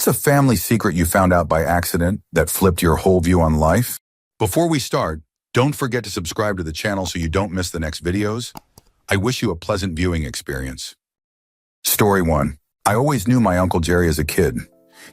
What's a family secret you found out by accident that flipped your whole view on life? Before we start, don't forget to subscribe to the channel so you don't miss the next videos. I wish you a pleasant viewing experience. Story 1. I always knew my Uncle Jerry as a kid.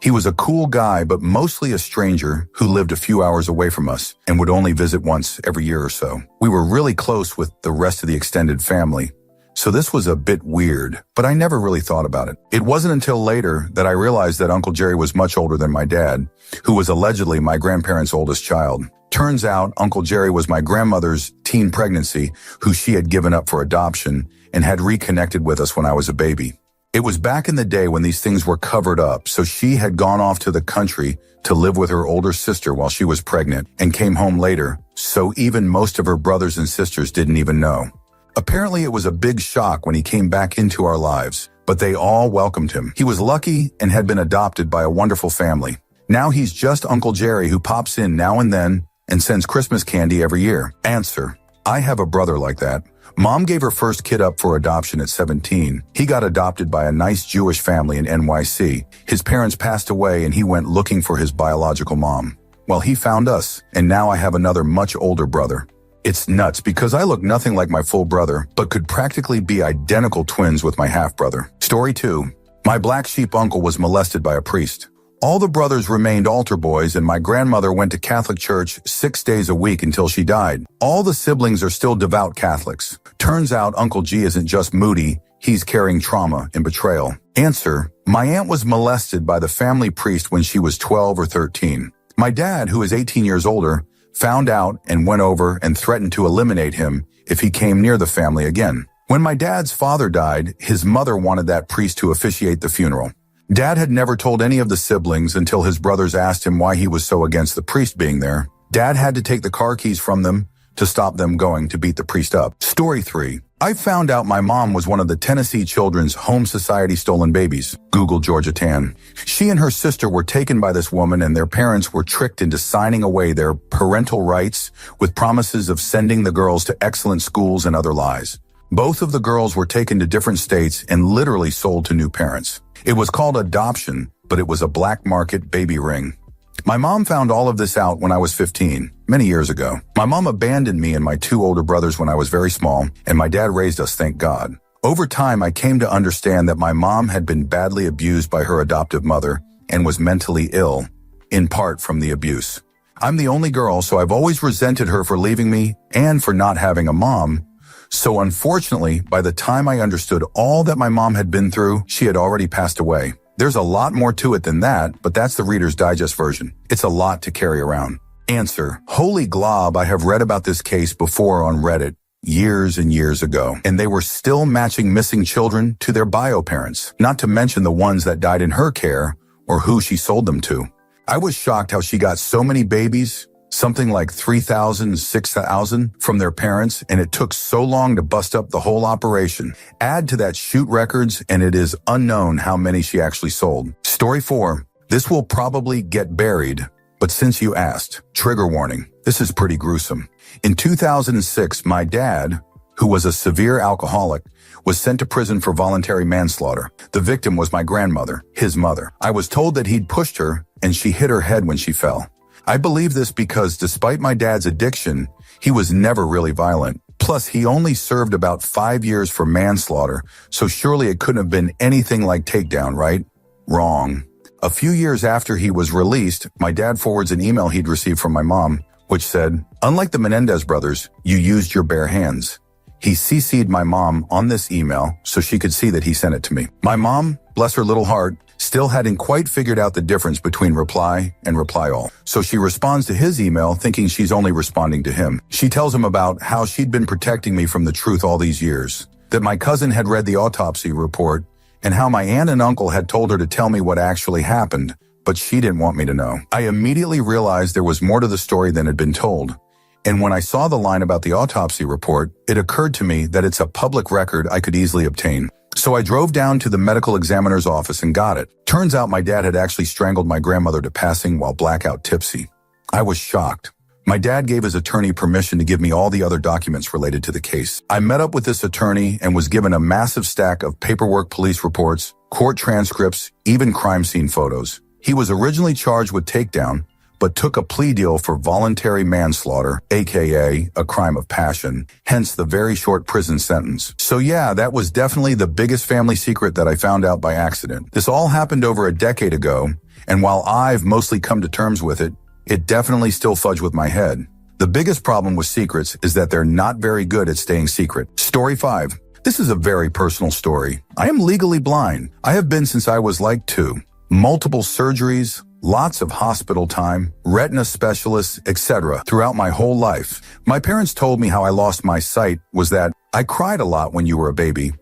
He was a cool guy, but mostly a stranger who lived a few hours away from us and would only visit once every year or so. We were really close with the rest of the extended family, so this was a bit weird, but I never really thought about it. It wasn't until later that I realized that Uncle Jerry was much older than my dad, who was allegedly my grandparents' oldest child. Turns out Uncle Jerry was my grandmother's teen pregnancy, who she had given up for adoption and had reconnected with us when I was a baby. It was back in the day when these things were covered up, so she had gone off to the country to live with her older sister while she was pregnant and came home later, so even most of her brothers and sisters didn't even know. Apparently it was a big shock when he came back into our lives, but they all welcomed him. He was lucky and had been adopted by a wonderful family. Now he's just Uncle Jerry who pops in now and then and sends Christmas candy every year. Answer: I have a brother like that. Mom gave her first kid up for adoption at 17. He got adopted by a nice Jewish family in NYC. His parents passed away and he went looking for his biological mom. Well, he found us, and now I have another much older brother. It's nuts because I look nothing like my full brother, but could practically be identical twins with my half-brother. Story 2. My black sheep uncle was molested by a priest. All the brothers remained altar boys, and my grandmother went to Catholic church 6 days a week until she died. All the siblings are still devout Catholics. Turns out Uncle G isn't just moody, he's carrying trauma and betrayal. Answer: my aunt was molested by the family priest when she was 12 or 13. My dad, who is 18 years older, found out and went over and threatened to eliminate him if he came near the family again. When my dad's father died, his mother wanted that priest to officiate the funeral. Dad had never told any of the siblings until his brothers asked him why he was so against the priest being there. Dad had to take the car keys from them to stop them going to beat the priest up. Story 3. I found out my mom was one of the Tennessee Children's Home Society stolen babies. Google Georgia Tan. She and her sister were taken by this woman, and their parents were tricked into signing away their parental rights with promises of sending the girls to excellent schools and other lies. Both of the girls were taken to different states and literally sold to new parents. It was called adoption, but it was a black market baby ring. My mom found all of this out when I was 15, many years ago. My mom abandoned me and my 2 older brothers when I was very small, and my dad raised us, thank God. Over time, I came to understand that my mom had been badly abused by her adoptive mother and was mentally ill, in part from the abuse. I'm the only girl, so I've always resented her for leaving me and for not having a mom. So unfortunately, by the time I understood all that my mom had been through, she had already passed away. There's a lot more to it than that, but that's the Reader's Digest version. It's a lot to carry around. Answer: holy glob, I have read about this case before on Reddit years and years ago, and they were still matching missing children to their bio parents, not to mention the ones that died in her care or who she sold them to. I was shocked how she got so many babies, something like 3,000, 6,000 from their parents, and it took so long to bust up the whole operation. Add to that shoot records, and it is unknown how many she actually sold. Story 4. This will probably get buried, but since you asked, trigger warning, this is pretty gruesome. In 2006, my dad, who was a severe alcoholic, was sent to prison for voluntary manslaughter. The victim was my grandmother, his mother. I was told that he'd pushed her, and she hit her head when she fell. I believe this because despite my dad's addiction, he was never really violent. Plus, he only served about 5 years for manslaughter, so surely it couldn't have been anything like takedown, right? Wrong. A few years after he was released, my dad forwards an email he'd received from my mom, which said, "Unlike the Menendez brothers, you used your bare hands." He CC'd my mom on this email so she could see that he sent it to me. My mom, bless her little heart, still hadn't quite figured out the difference between reply and reply all. So she responds to his email thinking she's only responding to him. She tells him about how she'd been protecting me from the truth all these years, that my cousin had read the autopsy report, and how my aunt and uncle had told her to tell me what actually happened, but she didn't want me to know. I immediately realized there was more to the story than had been told. And when I saw the line about the autopsy report, it occurred to me that it's a public record I could easily obtain. So I drove down to the medical examiner's office and got it. Turns out my dad had actually strangled my grandmother to passing while blackout tipsy. I was shocked. My dad gave his attorney permission to give me all the other documents related to the case. I met up with this attorney and was given a massive stack of paperwork, police reports, court transcripts, even crime scene photos. He was originally charged with takedown, but took a plea deal for voluntary manslaughter, aka a crime of passion, hence the very short prison sentence. So yeah, that was definitely the biggest family secret that I found out by accident. This all happened over a decade ago, and while I've mostly come to terms with it, it definitely still fudged with my head. The biggest problem with secrets is that they're not very good at staying secret. Story 5. This is a very personal story. I am legally blind. I have been since I was like 2. Multiple surgeries, lots of hospital time, retina specialists, etc. throughout my whole life. My parents told me how I lost my sight was that I cried a lot when you were a baby.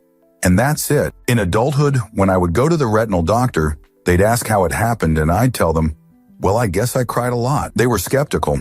And that's it. In adulthood, when I would go to the retinal doctor, they'd ask how it happened and I'd tell them, well, I guess I cried a lot. They were skeptical.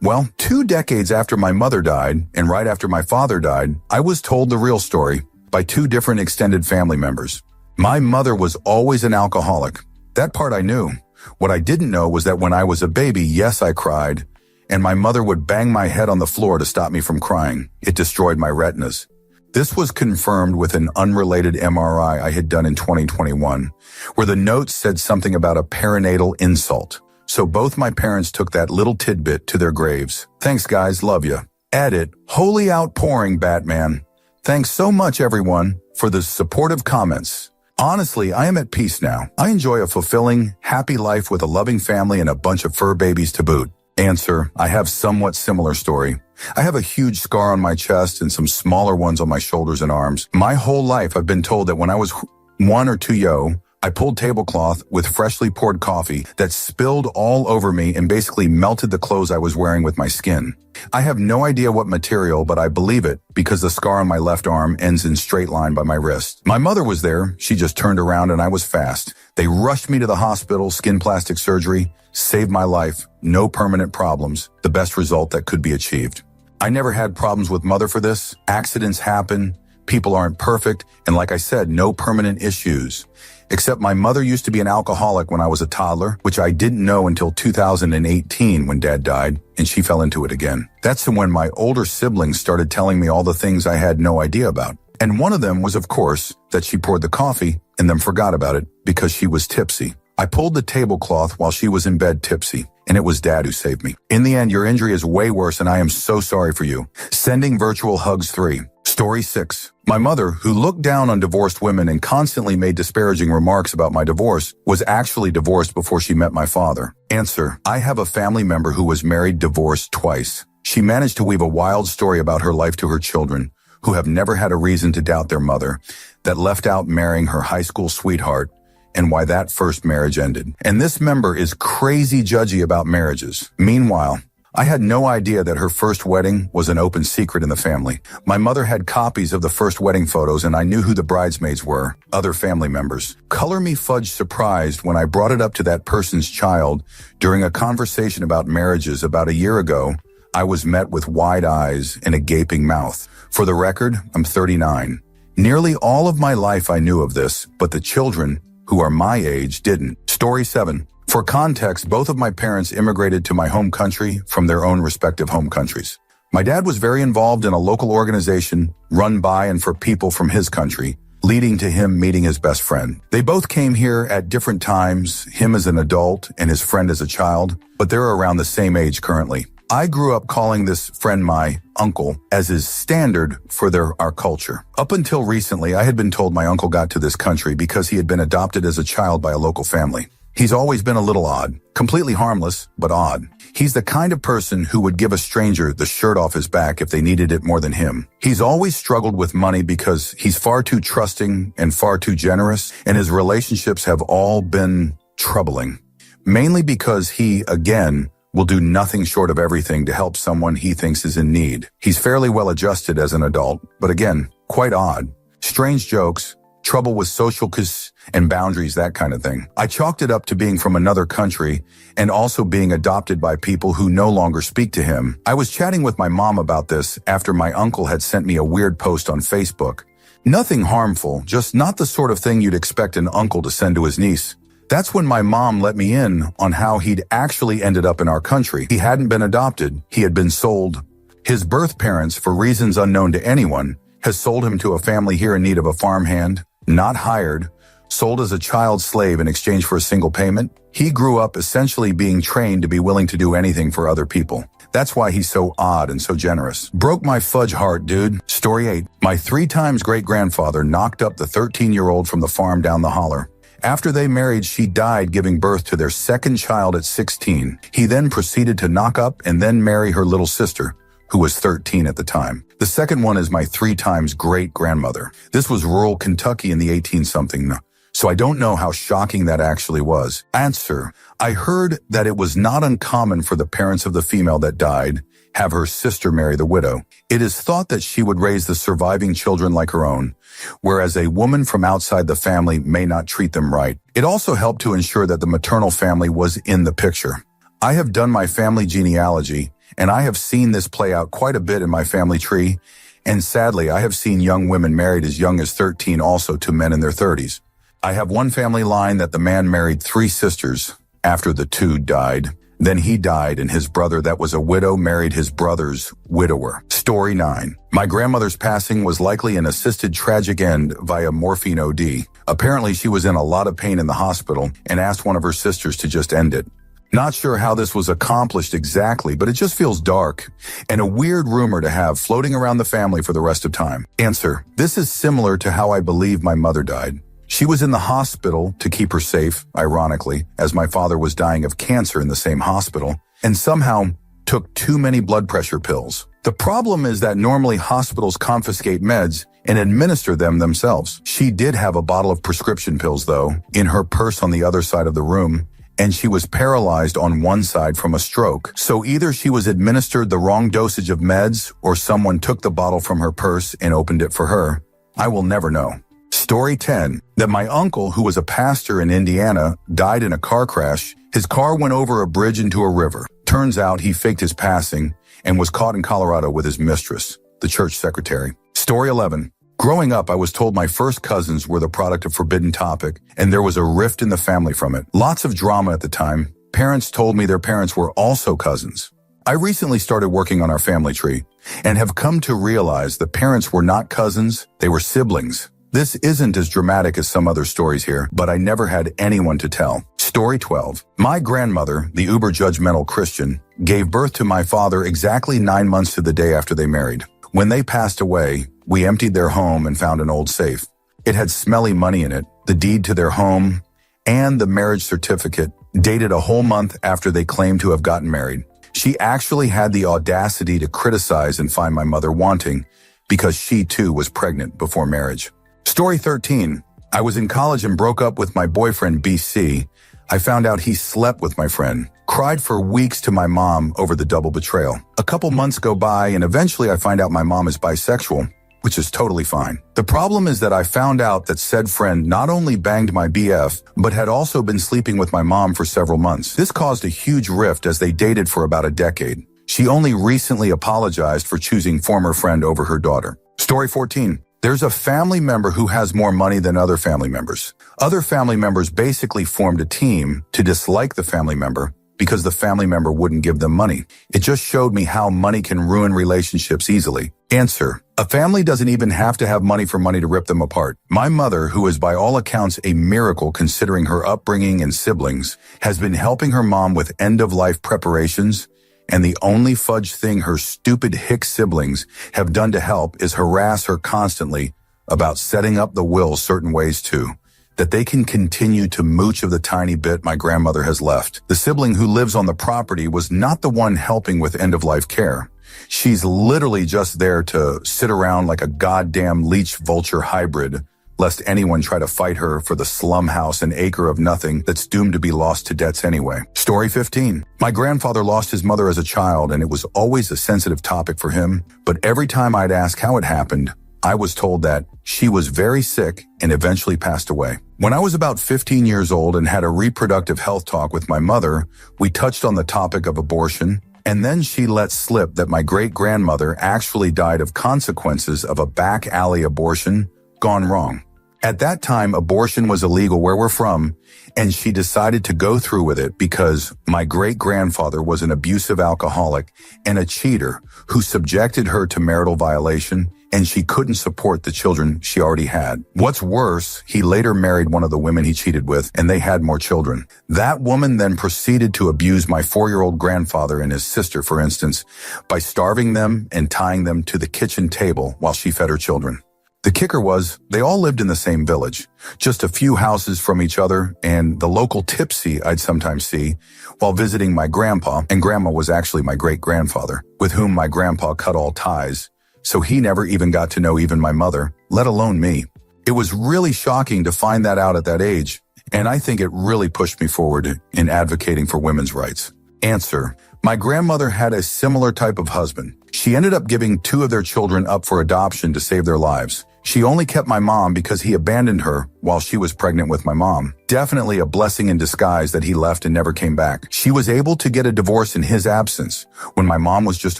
Well, 2 decades after my mother died and right after my father died, I was told the real story by 2 different extended family members. My mother was always an alcoholic. That part I knew. What I didn't know was that when I was a baby, yes, I cried, and my mother would bang my head on the floor to stop me from crying. It destroyed my retinas. This was confirmed with an unrelated MRI I had done in 2021, where the notes said something about a perinatal insult. So both my parents took that little tidbit to their graves. Thanks, guys. Love ya. Edit. Holy outpouring, Batman. Thanks so much, everyone, for the supportive comments. Honestly, I am at peace now. I enjoy a fulfilling, happy life with a loving family and a bunch of fur babies to boot. Answer. I have somewhat similar story. I have a huge scar on my chest and some smaller ones on my shoulders and arms. My whole life, I've been told that when I was 1 or 2 yo, I pulled tablecloth with freshly poured coffee that spilled all over me and basically melted the clothes I was wearing with my skin. I have no idea what material, but I believe it because the scar on my left arm ends in straight line by my wrist. My mother was there. She just turned around and I was fast. They rushed me to the hospital, skin plastic surgery, saved my life, no permanent problems, the best result that could be achieved. I never had problems with mother for this. Accidents happen. People aren't perfect. And like I said, no permanent issues. Except my mother used to be an alcoholic when I was a toddler, which I didn't know until 2018 when Dad died, and she fell into it again. That's when my older siblings started telling me all the things I had no idea about. And one of them was, of course, that she poured the coffee and then forgot about it because she was tipsy. I pulled the tablecloth while she was in bed tipsy, and it was Dad who saved me. In the end, your injury is way worse, and I am so sorry for you. Sending virtual hugs 3. Story 6. My mother, who looked down on divorced women and constantly made disparaging remarks about my divorce, was actually divorced before she met my father. Answer. I have a family member who was married, divorced twice. She managed to weave a wild story about her life to her children, who have never had a reason to doubt their mother, that left out marrying her high school sweetheart, and why that first marriage ended. And this member is crazy judgy about marriages. Meanwhile, I had no idea that her first wedding was an open secret in the family. My mother had copies of the first wedding photos and I knew who the bridesmaids were, other family members. Color me fudge surprised when I brought it up to that person's child during a conversation about marriages about a year ago. I was met with wide eyes and a gaping mouth. For the record, I'm 39. Nearly all of my life I knew of this, but the children, who are my age, didn't. Story 7. For context, both of my parents immigrated to my home country from their own respective home countries. My dad was very involved in a local organization run by and for people from his country, leading to him meeting his best friend. They both came here at different times, him as an adult and his friend as a child, but they're around the same age currently. I grew up calling this friend my uncle, as is standard for our culture. Up until recently, I had been told my uncle got to this country because he had been adopted as a child by a local family. He's always been a little odd, completely harmless, but odd. He's the kind of person who would give a stranger the shirt off his back if they needed it more than him. He's always struggled with money because he's far too trusting and far too generous, and his relationships have all been troubling. Mainly because he, again, will do nothing short of everything to help someone he thinks is in need. He's fairly well adjusted as an adult, but again, quite odd. Strange jokes, trouble with social cues and boundaries, that kind of thing. I chalked it up to being from another country and also being adopted by people who no longer speak to him. I was chatting with my mom about this after my uncle had sent me a weird post on Facebook. Nothing harmful, just not the sort of thing you'd expect an uncle to send to his niece. That's when my mom let me in on how he'd actually ended up in our country. He hadn't been adopted, he had been sold. His birth parents, for reasons unknown to anyone, has sold him to a family here in need of a farmhand, not hired, sold as a child slave in exchange for a single payment. He grew up essentially being trained to be willing to do anything for other people. That's why he's so odd and so generous. Broke my fudge heart, dude. Story 8. My 3 times great-grandfather knocked up the 13-year-old from the farm down the holler. After they married, she died giving birth to their second child at 16. He then proceeded to knock up and then marry her little sister, who was 13 at the time. The second one is my 3 times great-grandmother. This was rural Kentucky in the 18-something, so I don't know how shocking that actually was. Answer: I heard that it was not uncommon for the parents of the female that died have her sister marry the widow. It is thought that she would raise the surviving children like her own, whereas a woman from outside the family may not treat them right. It also helped to ensure that the maternal family was in the picture. I have done my family genealogy, and I have seen this play out quite a bit in my family tree, and sadly, I have seen young women married as young as 13 also to men in their 30s. I have one family line that the man married 3 sisters after the 2 died. Then he died, and his brother that was a widow married his brother's widower. Story 9. My grandmother's passing was likely an assisted tragic end via morphine OD. Apparently, she was in a lot of pain in the hospital and asked one of her sisters to just end it. Not sure how this was accomplished exactly, but it just feels dark and a weird rumor to have floating around the family for the rest of time. Answer: this is similar to how I believe my mother died. She was in the hospital to keep her safe, ironically, as my father was dying of cancer in the same hospital, and somehow took too many blood pressure pills. The problem is that normally hospitals confiscate meds and administer them themselves. She did have a bottle of prescription pills, though, in her purse on the other side of the room, and she was paralyzed on one side from a stroke. So either she was administered the wrong dosage of meds or someone took the bottle from her purse and opened it for her. I will never know. Story 10. That my uncle, who was a pastor in Indiana, died in a car crash. His car went over a bridge into a river. Turns out he faked his passing and was caught in Colorado with his mistress, the church secretary. Story 11. Growing up, I was told my first cousins were the product of forbidden topic, and there was a rift in the family from it. Lots of drama at the time. Parents told me their parents were also cousins. I recently started working on our family tree and have come to realize the parents were not cousins, they were siblings. This isn't as dramatic as some other stories here, but I never had anyone to tell. Story 12. My grandmother, the uber-judgmental Christian, gave birth to my father exactly 9 months to the day after they married. When they passed away, we emptied their home and found an old safe. It had smelly money in it, the deed to their home, and the marriage certificate, dated a whole month after they claimed to have gotten married. She actually had the audacity to criticize and find my mother wanting, because she too was pregnant before marriage. Story 13. I was in college and broke up with my boyfriend, BC. I found out he slept with my friend. Cried for weeks to my mom over the double betrayal. A couple months go by and eventually I find out my mom is bisexual, which is totally fine. The problem is that I found out that said friend not only banged my BF, but had also been sleeping with my mom for several months. This caused a huge rift as they dated for about a decade. She only recently apologized for choosing former friend over her daughter. Story 14. There's a family member who has more money than other family members. Other family members basically formed a team to dislike the family member because the family member wouldn't give them money. It just showed me how money can ruin relationships easily. Answer: a family doesn't even have to have money for money to rip them apart. My mother, who is by all accounts a miracle considering her upbringing and siblings, has been helping her mom with end-of-life preparations, and the only fudge thing her stupid hick siblings have done to help is harass her constantly about setting up the will certain ways too, that they can continue to mooch of the tiny bit my grandmother has left. The sibling who lives on the property was not the one helping with end-of-life care. She's literally just there to sit around like a goddamn leech vulture hybrid, lest anyone try to fight her for the slum house and acre of nothing that's doomed to be lost to debts anyway. Story 15. My grandfather lost his mother as a child, and it was always a sensitive topic for him, but every time I'd ask how it happened, I was told that she was very sick and eventually passed away. When I was about 15 years old and had a reproductive health talk with my mother, we touched on the topic of abortion, and then she let slip that my great-grandmother actually died of consequences of a back alley abortion gone wrong. At that time, abortion was illegal where we're from, and she decided to go through with it because my great-grandfather was an abusive alcoholic and a cheater who subjected her to marital violation and she couldn't support the children she already had. What's worse, he later married one of the women he cheated with, and they had more children. That woman then proceeded to abuse my 4-year-old grandfather and his sister, for instance, by starving them and tying them to the kitchen table while she fed her children. The kicker was, they all lived in the same village, just a few houses from each other, and the local tipsy I'd sometimes see while visiting my grandpa, and grandma was actually my great-grandfather, with whom my grandpa cut all ties, so he never even got to know even my mother, let alone me. It was really shocking to find that out at that age, and I think it really pushed me forward in advocating for women's rights. Answer: my grandmother had a similar type of husband. She ended up giving 2 of their children up for adoption to save their lives. She only kept my mom because he abandoned her while she was pregnant with my mom. Definitely a blessing in disguise that he left and never came back. She was able to get a divorce in his absence when my mom was just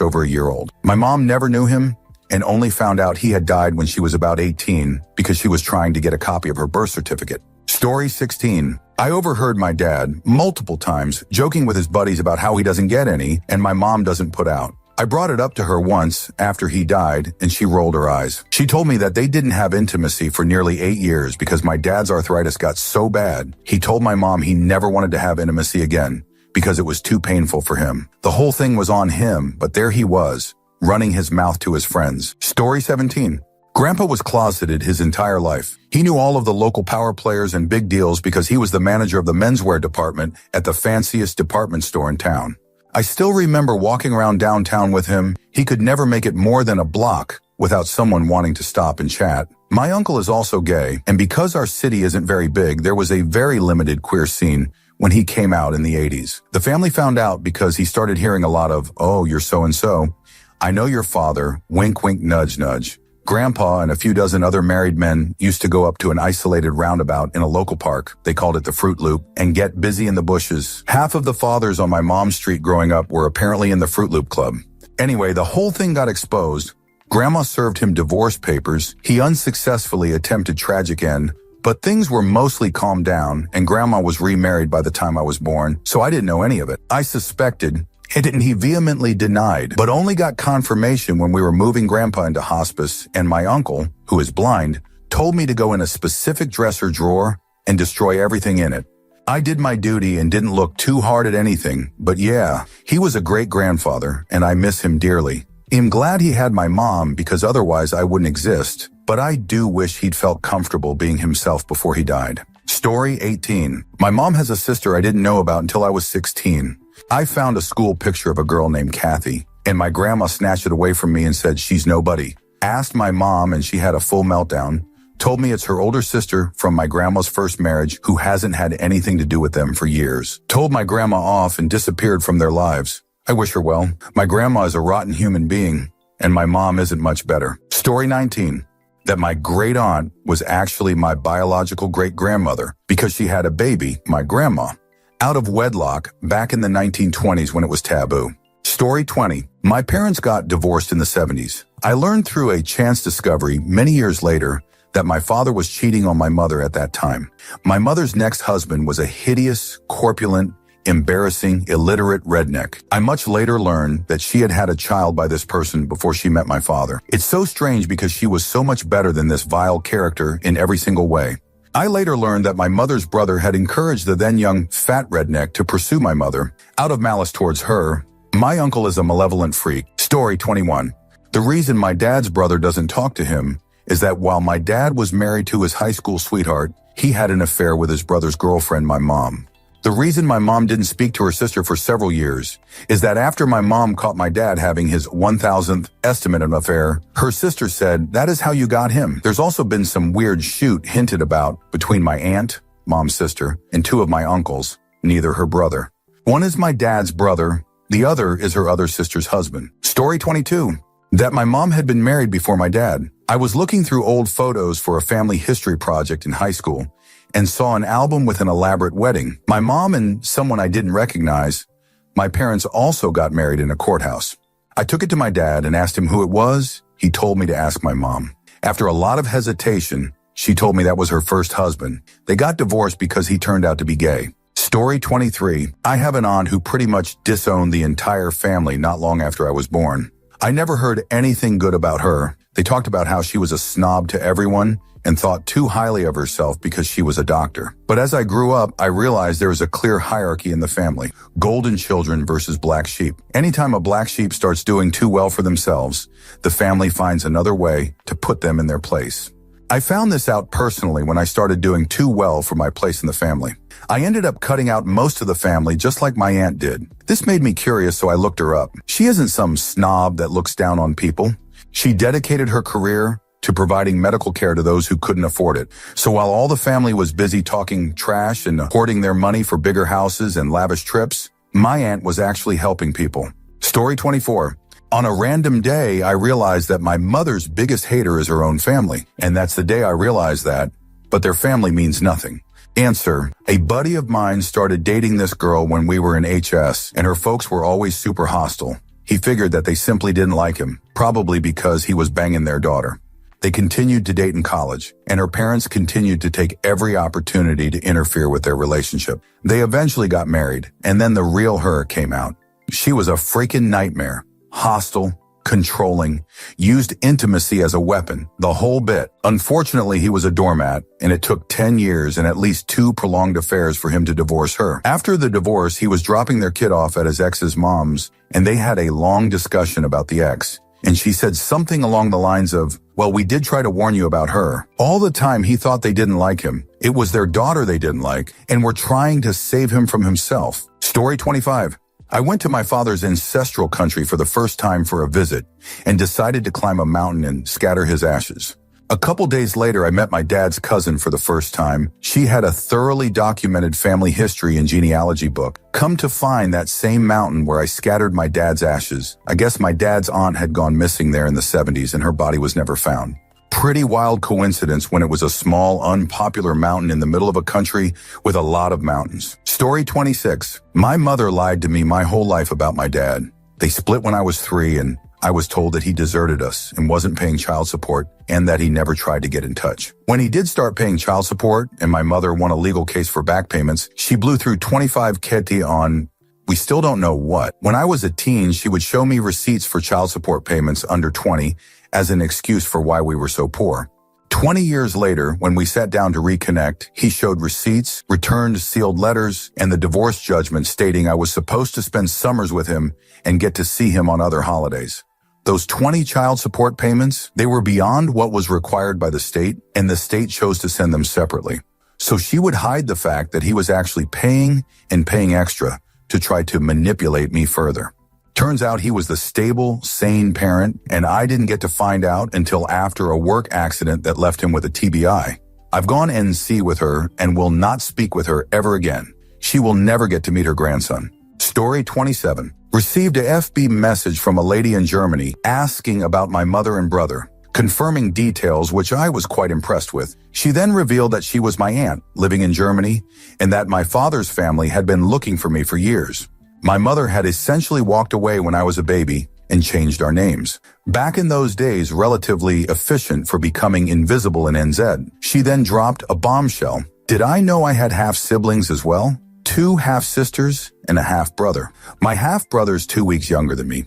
over a year old. My mom never knew him and only found out he had died when she was about 18 because she was trying to get a copy of her birth certificate. Story 16. I overheard my dad multiple times joking with his buddies about how he doesn't get any and my mom doesn't put out. I brought it up to her once after he died and she rolled her eyes. She told me that they didn't have intimacy for nearly 8 years because my dad's arthritis got so bad. He told my mom he never wanted to have intimacy again because it was too painful for him. The whole thing was on him, but there he was, running his mouth to his friends. Story 17. Grandpa was closeted his entire life. He knew all of the local power players and big deals because he was the manager of the menswear department at the fanciest department store in town. I still remember walking around downtown with him. He could never make it more than a block without someone wanting to stop and chat. My uncle is also gay, and because our city isn't very big, there was a very limited queer scene when he came out in the 80s. The family found out because he started hearing a lot of, "Oh, you're so-and-so. I know your father, wink, wink, nudge, nudge." Grandpa and a few dozen other married men used to go up to an isolated roundabout in a local park, they called it the Fruit Loop, and get busy in the bushes. Half of the fathers on my mom's street growing up were apparently in the Fruit Loop Club. Anyway, the whole thing got exposed. Grandma served him divorce papers. He unsuccessfully attempted tragic end, but things were mostly calmed down, and Grandma was remarried by the time I was born, so I didn't know any of it. I suspected, and he vehemently denied, but only got confirmation when we were moving Grandpa into hospice, and my uncle, who is blind, told me to go in a specific dresser drawer and destroy everything in it. I did my duty and didn't look too hard at anything, but yeah, he was a great grandfather, and I miss him dearly. I'm glad he had my mom because otherwise I wouldn't exist, but I do wish he'd felt comfortable being himself before he died. Story 18. My mom has a sister I didn't know about until I was 16. I found a school picture of a girl named Kathy, and my grandma snatched it away from me and said she's nobody. Asked my mom and she had a full meltdown. Told me it's her older sister from my grandma's first marriage who hasn't had anything to do with them for years. Told my grandma off and disappeared from their lives. I wish her well. My grandma is a rotten human being, and my mom isn't much better. Story 19. That my great aunt was actually my biological great-grandmother because she had a baby, my grandma, out of wedlock back in the 1920s when it was taboo. Story 20. My parents got divorced in the 70s. I learned through a chance discovery many years later that my father was cheating on my mother at that time. My mother's next husband was a hideous, corpulent, embarrassing, illiterate redneck. I much later learned that she had had a child by this person before she met my father. It's so strange because she was so much better than this vile character in every single way. I later learned that my mother's brother had encouraged the then young fat redneck to pursue my mother out of malice towards her. My uncle is a malevolent freak. Story 21. The reason my dad's brother doesn't talk to him is that while my dad was married to his high school sweetheart, he had an affair with his brother's girlfriend, my mom. The reason my mom didn't speak to her sister for several years is that after my mom caught my dad having his 1,000th estimate of an affair, her sister said, "That is how you got him." There's also been some weird shoot hinted about between my aunt, mom's sister, and 2 of my uncles, neither her brother. One is my dad's brother, the other is her other sister's husband. Story 22. That my mom had been married before my dad. I was looking through old photos for a family history project in high school and saw an album with an elaborate wedding. My mom and someone I didn't recognize. My parents also got married in a courthouse. I took it to my dad and asked him who it was. He told me to ask my mom. After a lot of hesitation, she told me that was her first husband. They got divorced because he turned out to be gay. Story 23. I have an aunt who pretty much disowned the entire family not long after I was born. I never heard anything good about her. They talked about how she was a snob to everyone and thought too highly of herself because she was a doctor. But as I grew up, I realized there was a clear hierarchy in the family. Golden children versus black sheep. Anytime a black sheep starts doing too well for themselves, the family finds another way to put them in their place. I found this out personally when I started doing too well for my place in the family. I ended up cutting out most of the family just like my aunt did. This made me curious, so I looked her up. She isn't some snob that looks down on people. She dedicated her career to providing medical care to those who couldn't afford it. So while all the family was busy talking trash and hoarding their money for bigger houses and lavish trips, my aunt was actually helping people. Story 24. On a random day, I realized that my mother's biggest hater is her own family. And that's the day I realized that, but their family means nothing. Answer. A buddy of mine started dating this girl when we were in HS, and her folks were always super hostile. He figured that they simply didn't like him, probably because he was banging their daughter. They continued to date in college, and her parents continued to take every opportunity to interfere with their relationship. They eventually got married, and then the real her came out. She was a freaking nightmare. Hostile, controlling, used intimacy as a weapon, the whole bit. Unfortunately, he was a doormat, and it took 10 years and at least 2 prolonged affairs for him to divorce her. After the divorce, he was dropping their kid off at his ex's mom's, and they had a long discussion about the ex. And she said something along the lines of, well, we did try to warn you about her. All the time he thought they didn't like him. It was their daughter they didn't like, and were trying to save him from himself. Story 25. I went to my father's ancestral country for the first time for a visit and decided to climb a mountain and scatter his ashes. A couple days later, I met my dad's cousin for the first time. She had a thoroughly documented family history and genealogy book. Come to find that same mountain where I scattered my dad's ashes. I guess my dad's aunt had gone missing there in the 70s and her body was never found. Pretty wild coincidence when it was a small, unpopular mountain in the middle of a country with a lot of mountains. Story 26. My mother lied to me my whole life about my dad. They split when I was 3, and I was told that he deserted us and wasn't paying child support and that he never tried to get in touch. When he did start paying child support and my mother won a legal case for back payments, she blew through 25 keti on we still don't know what. When I was a teen, she would show me receipts for child support payments under 20 as an excuse for why we were so poor. 20 years later, when we sat down to reconnect, he showed receipts, returned sealed letters, and the divorce judgment stating I was supposed to spend summers with him and get to see him on other holidays. Those 20 child support payments, they were beyond what was required by the state, and the state chose to send them separately. So she would hide the fact that he was actually paying and paying extra to try to manipulate me further. Turns out he was the stable, sane parent, and I didn't get to find out until after a work accident that left him with a TBI. I've gone NC with her and will not speak with her ever again. She will never get to meet her grandson. Story 27. Received a FB message from a lady in Germany asking about my mother and brother, confirming details which I was quite impressed with. She then revealed that she was my aunt living in Germany and that my father's family had been looking for me for years. My mother had essentially walked away when I was a baby and changed our names. Back in those days, relatively efficient for becoming invisible in NZ. She then dropped a bombshell. Did I know I had half-siblings as well? 2 half-sisters and a half-brother. My half-brother's 2 weeks younger than me.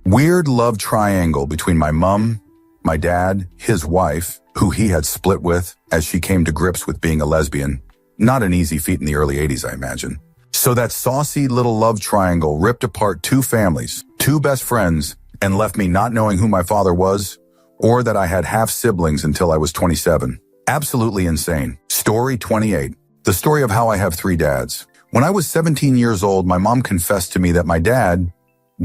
Weird love triangle between my mom, my dad, his wife, who he had split with as she came to grips with being a lesbian. Not an easy feat in the early 80s, I imagine. So that saucy little love triangle ripped apart 2 families, 2 best friends, and left me not knowing who my father was or that I had half-siblings until I was 27. Absolutely insane. Story 28. The story of how I have 3 dads. When I was 17 years old, my mom confessed to me that my dad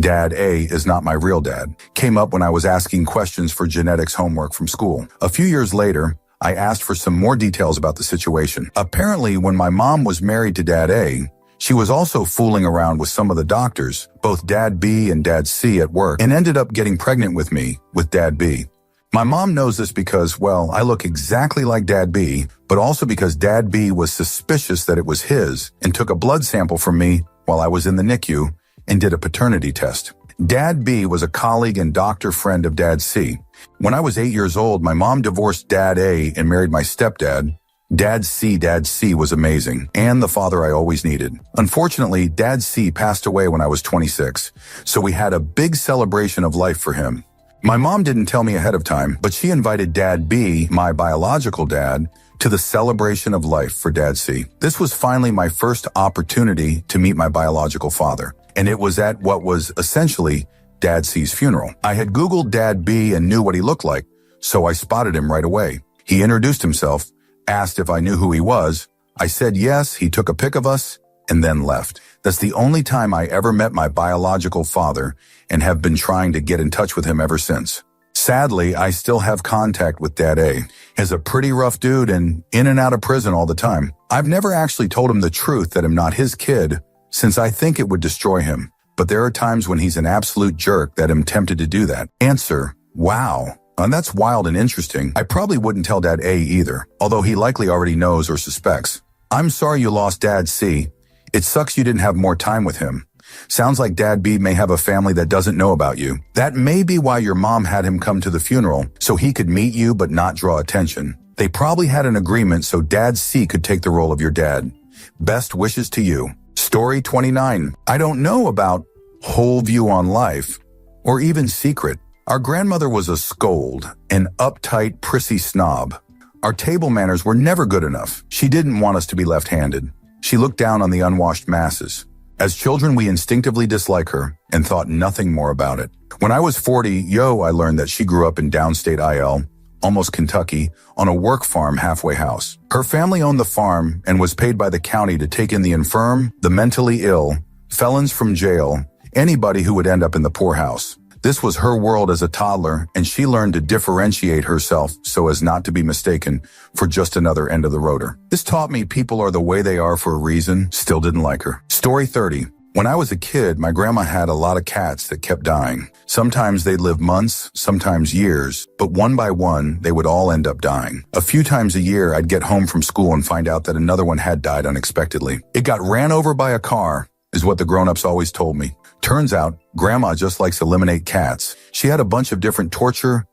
A is not my real dad, came up when I was asking questions for genetics homework from school. A few years later, I asked for some more details about the situation. Apparently, when my mom was married to Dad A, she was also fooling around with some of the doctors, both Dad B and Dad C at work, and ended up getting pregnant with me, with Dad B. My mom knows this because, well, I look exactly like Dad B, but also because Dad B was suspicious that it was his and took a blood sample from me while I was in the NICU and did a paternity test. Dad B was a colleague and doctor friend of Dad C. When I was 8 years old, my mom divorced Dad A and married my stepdad, Dad C was amazing, and the father I always needed. Unfortunately, Dad C passed away when I was 26, so we had a big celebration of life for him. My mom didn't tell me ahead of time, but she invited Dad B, my biological dad, to the celebration of life for Dad C. This was finally my first opportunity to meet my biological father, and it was at what was essentially Dad C's funeral. I had Googled Dad B and knew what he looked like, so I spotted him right away. He introduced himself, asked if I knew who he was. I said yes, he took a pic of us, and then left. That's the only time I ever met my biological father and have been trying to get in touch with him ever since. Sadly, I still have contact with Dad A. He's a pretty rough dude and in and out of prison all the time. I've never actually told him the truth that I'm not his kid, since I think it would destroy him. But there are times when he's an absolute jerk that I'm tempted to do that. Answer: wow. And that's wild and interesting. I probably wouldn't tell Dad A either, although he likely already knows or suspects. I'm sorry you lost Dad C. It sucks you didn't have more time with him. Sounds like Dad B may have a family that doesn't know about you. That may be why your mom had him come to the funeral, so he could meet you but not draw attention. They probably had an agreement so Dad C could take the role of your dad. Best wishes to you. Story 29. I don't know about Whole View on Life or even Secret. Our grandmother was a scold, an uptight, prissy snob. Our table manners were never good enough. She didn't want us to be left-handed. She looked down on the unwashed masses. As children, we instinctively disliked her and thought nothing more about it. When I was 40, I learned that she grew up in downstate IL, almost Kentucky, on a work farm halfway house. Her family owned the farm and was paid by the county to take in the infirm, the mentally ill, felons from jail, anybody who would end up in the poorhouse. This was her world as a toddler, and she learned to differentiate herself so as not to be mistaken for just another end-of-the-roader. This taught me people are the way they are for a reason. Still didn't like her. Story 30. When I was a kid, my grandma had a lot of cats that kept dying. Sometimes they'd live months, sometimes years, but one by one, they would all end up dying. A few times a year, I'd get home from school and find out that another one had died unexpectedly. It got ran over by a car, is what the grown-ups always told me. Turns out, Grandma just likes to eliminate cats. She had a bunch of different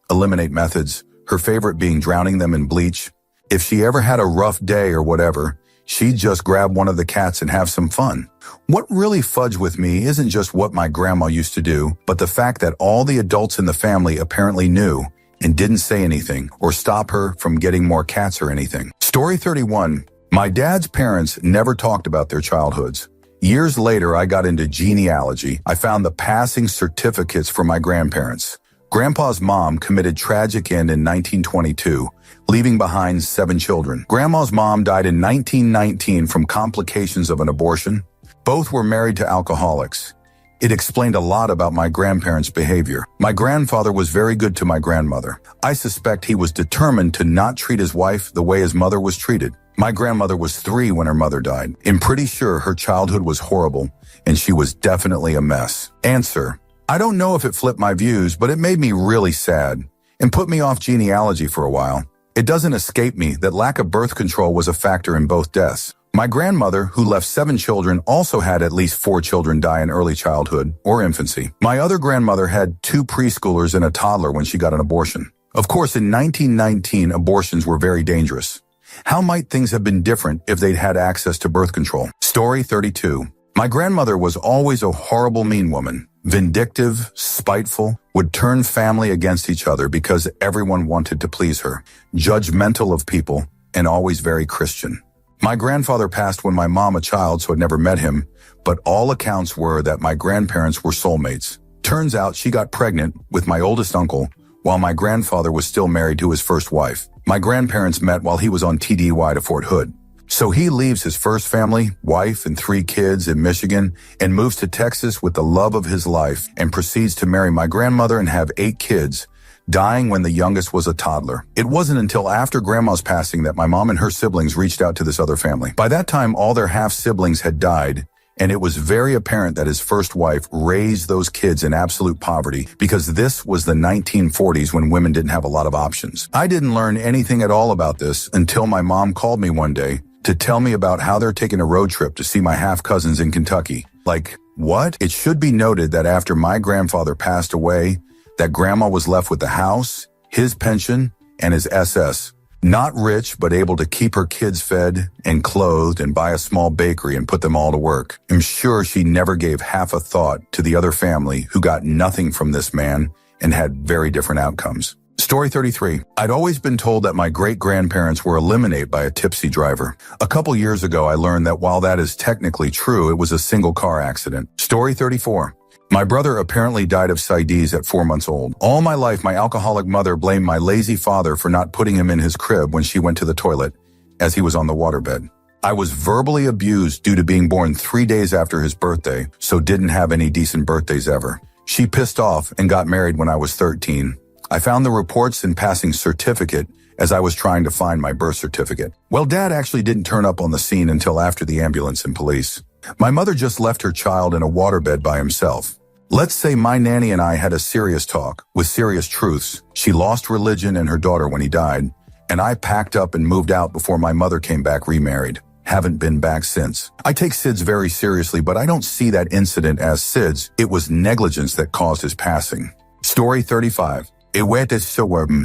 eliminate methods, her favorite being drowning them in bleach. If she ever had a rough day or whatever, she'd just grab one of the cats and have some fun. What really fudged with me isn't just what my grandma used to do, but the fact that all the adults in the family apparently knew and didn't say anything or stop her from getting more cats or anything. Story 31. My dad's parents never talked about their childhoods. Years later, I got into genealogy. I found the passing certificates for my grandparents. Grandpa's mom committed tragic end in 1922, leaving behind 7 children. Grandma's mom died in 1919 from complications of an abortion. Both were married to alcoholics. It explained a lot about my grandparents' behavior. My grandfather was very good to my grandmother. I suspect he was determined to not treat his wife the way his mother was treated. My grandmother was 3 when her mother died. I'm pretty sure her childhood was horrible, and she was definitely a mess. Answer: I don't know if it flipped my views, but it made me really sad and put me off genealogy for a while. It doesn't escape me that lack of birth control was a factor in both deaths. My grandmother, who left 7 children, also had at least 4 children die in early childhood or infancy. My other grandmother had 2 preschoolers and a toddler when she got an abortion. Of course, in 1919, abortions were very dangerous. How might things have been different if they'd had access to birth control? Story 32. My grandmother was always a horrible, mean woman. Vindictive, spiteful, would turn family against each other because everyone wanted to please her. Judgmental of people, and always very Christian. My grandfather passed when my mom a child, so I'd never met him, but all accounts were that my grandparents were soulmates. Turns out she got pregnant with my oldest uncle while my grandfather was still married to his first wife. My grandparents met while he was on TDY to Fort Hood. So he leaves his first family, wife, and 3 kids in Michigan and moves to Texas with the love of his life and proceeds to marry my grandmother and have 8 kids, dying when the youngest was a toddler. It wasn't until after Grandma's passing that my mom and her siblings reached out to this other family. By that time, all their half-siblings had died, and it was very apparent that his first wife raised those kids in absolute poverty because this was the 1940s when women didn't have a lot of options. I didn't learn anything at all about this until my mom called me one day to tell me about how they're taking a road trip to see my half-cousins in Kentucky. Like, what? It should be noted that after my grandfather passed away, that Grandma was left with the house, his pension, and his SS. Not rich, but able to keep her kids fed and clothed and buy a small bakery and put them all to work. I'm sure she never gave half a thought to the other family who got nothing from this man and had very different outcomes. Story 33. I'd always been told that my great-grandparents were eliminated by a tipsy driver. A couple years ago, I learned that while that is technically true, it was a single-car accident. Story 34. My brother apparently died of CIDs at 4 months old. All my life, my alcoholic mother blamed my lazy father for not putting him in his crib when she went to the toilet, as he was on the waterbed. I was verbally abused due to being born 3 days after his birthday, so didn't have any decent birthdays ever. She pissed off and got married when I was 13. I found the reports and passing certificate as I was trying to find my birth certificate. Well, Dad actually didn't turn up on the scene until after the ambulance and police. My mother just left her child in a waterbed by himself. Let's say my nanny and I had a serious talk with serious truths. She lost religion and her daughter when he died, and I packed up and moved out before my mother came back remarried. Haven't been back since. I take SIDS very seriously, but I don't see that incident as SIDS. It was negligence that caused his passing. Story 35.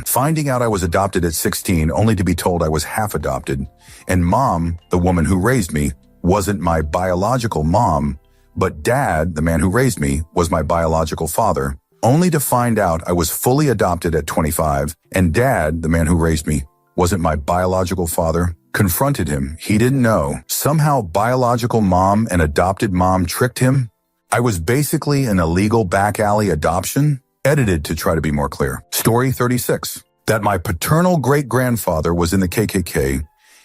Finding out I was adopted at 16 only to be told I was half adopted, and Mom, the woman who raised me, wasn't my biological mom, but Dad, the man who raised me, was my biological father, only to find out I was fully adopted at 25, and Dad, the man who raised me, wasn't my biological father. Confronted him. He didn't know. Somehow biological mom and adopted mom tricked him. I was basically an illegal back alley adoption, edited to try to be more clear. Story 36. That my paternal great-grandfather was in the KKK,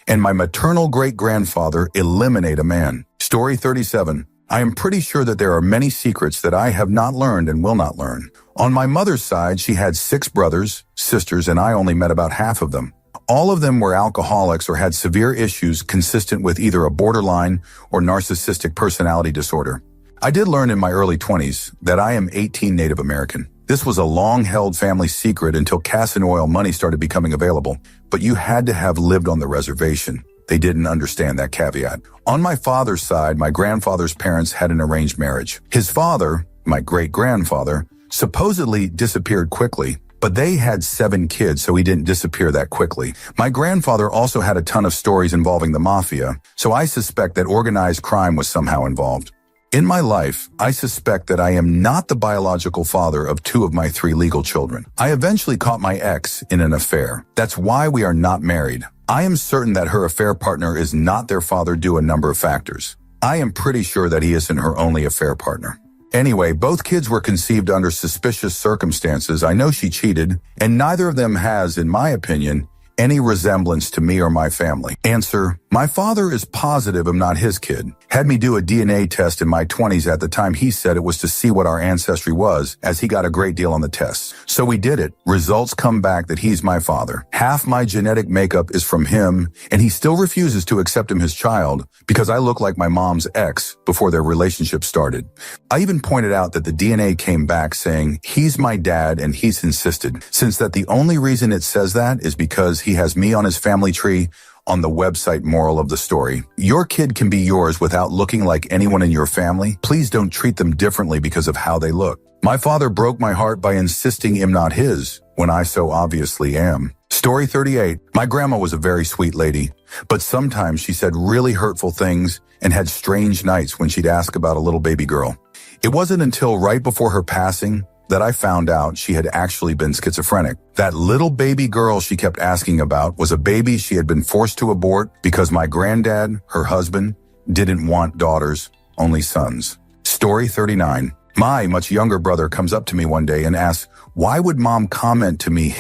and my maternal great-grandfather eliminated a man. Story 37. I am pretty sure that there are many secrets that I have not learned and will not learn. On my mother's side, she had 6 brothers, sisters, and I only met about half of them. All of them were alcoholics or had severe issues consistent with either a borderline or narcissistic personality disorder. I did learn in my early 20s that I am 18 Native American. This was a long-held family secret until cash and oil money started becoming available, but you had to have lived on the reservation. They didn't understand that caveat. On my father's side, my grandfather's parents had an arranged marriage. His father, my great-grandfather, supposedly disappeared quickly, but they had 7 kids, so he didn't disappear that quickly. My grandfather also had a ton of stories involving the mafia, so I suspect that organized crime was somehow involved. In my life, I suspect that I am not the biological father of 2 of my 3 legal children. I eventually caught my ex in an affair. That's why we are not married. I am certain that her affair partner is not their father due to a number of factors. I am pretty sure that he isn't her only affair partner. Anyway, both kids were conceived under suspicious circumstances. I know she cheated, and neither of them has, in my opinion, any resemblance to me or my family. Answer: my father is positive I'm not his kid. Had me do a DNA test in my 20s at the time he said it was to see what our ancestry was, as he got a great deal on the tests. So we did it. Results come back that he's my father. Half my genetic makeup is from him, and he still refuses to accept him his child because I look like my mom's ex before their relationship started. I even pointed out that the DNA came back saying he's my dad, and he's insisted, since that the only reason it says that is because he has me on his family tree on the website. Moral of the story: your kid can be yours without looking like anyone in your family. Please don't treat them differently because of how they look. My father broke my heart by insisting I'm not his when I so obviously am. Story 38. My grandma was a very sweet lady, but sometimes she said really hurtful things and had strange nights when she'd ask about a little baby girl. It wasn't until right before her passing that I found out she had actually been schizophrenic. That little baby girl she kept asking about was a baby she had been forced to abort because my granddad, her husband, didn't want daughters, only sons. Story 39. My much younger brother comes up to me one day and asks, why would Mom comment to me,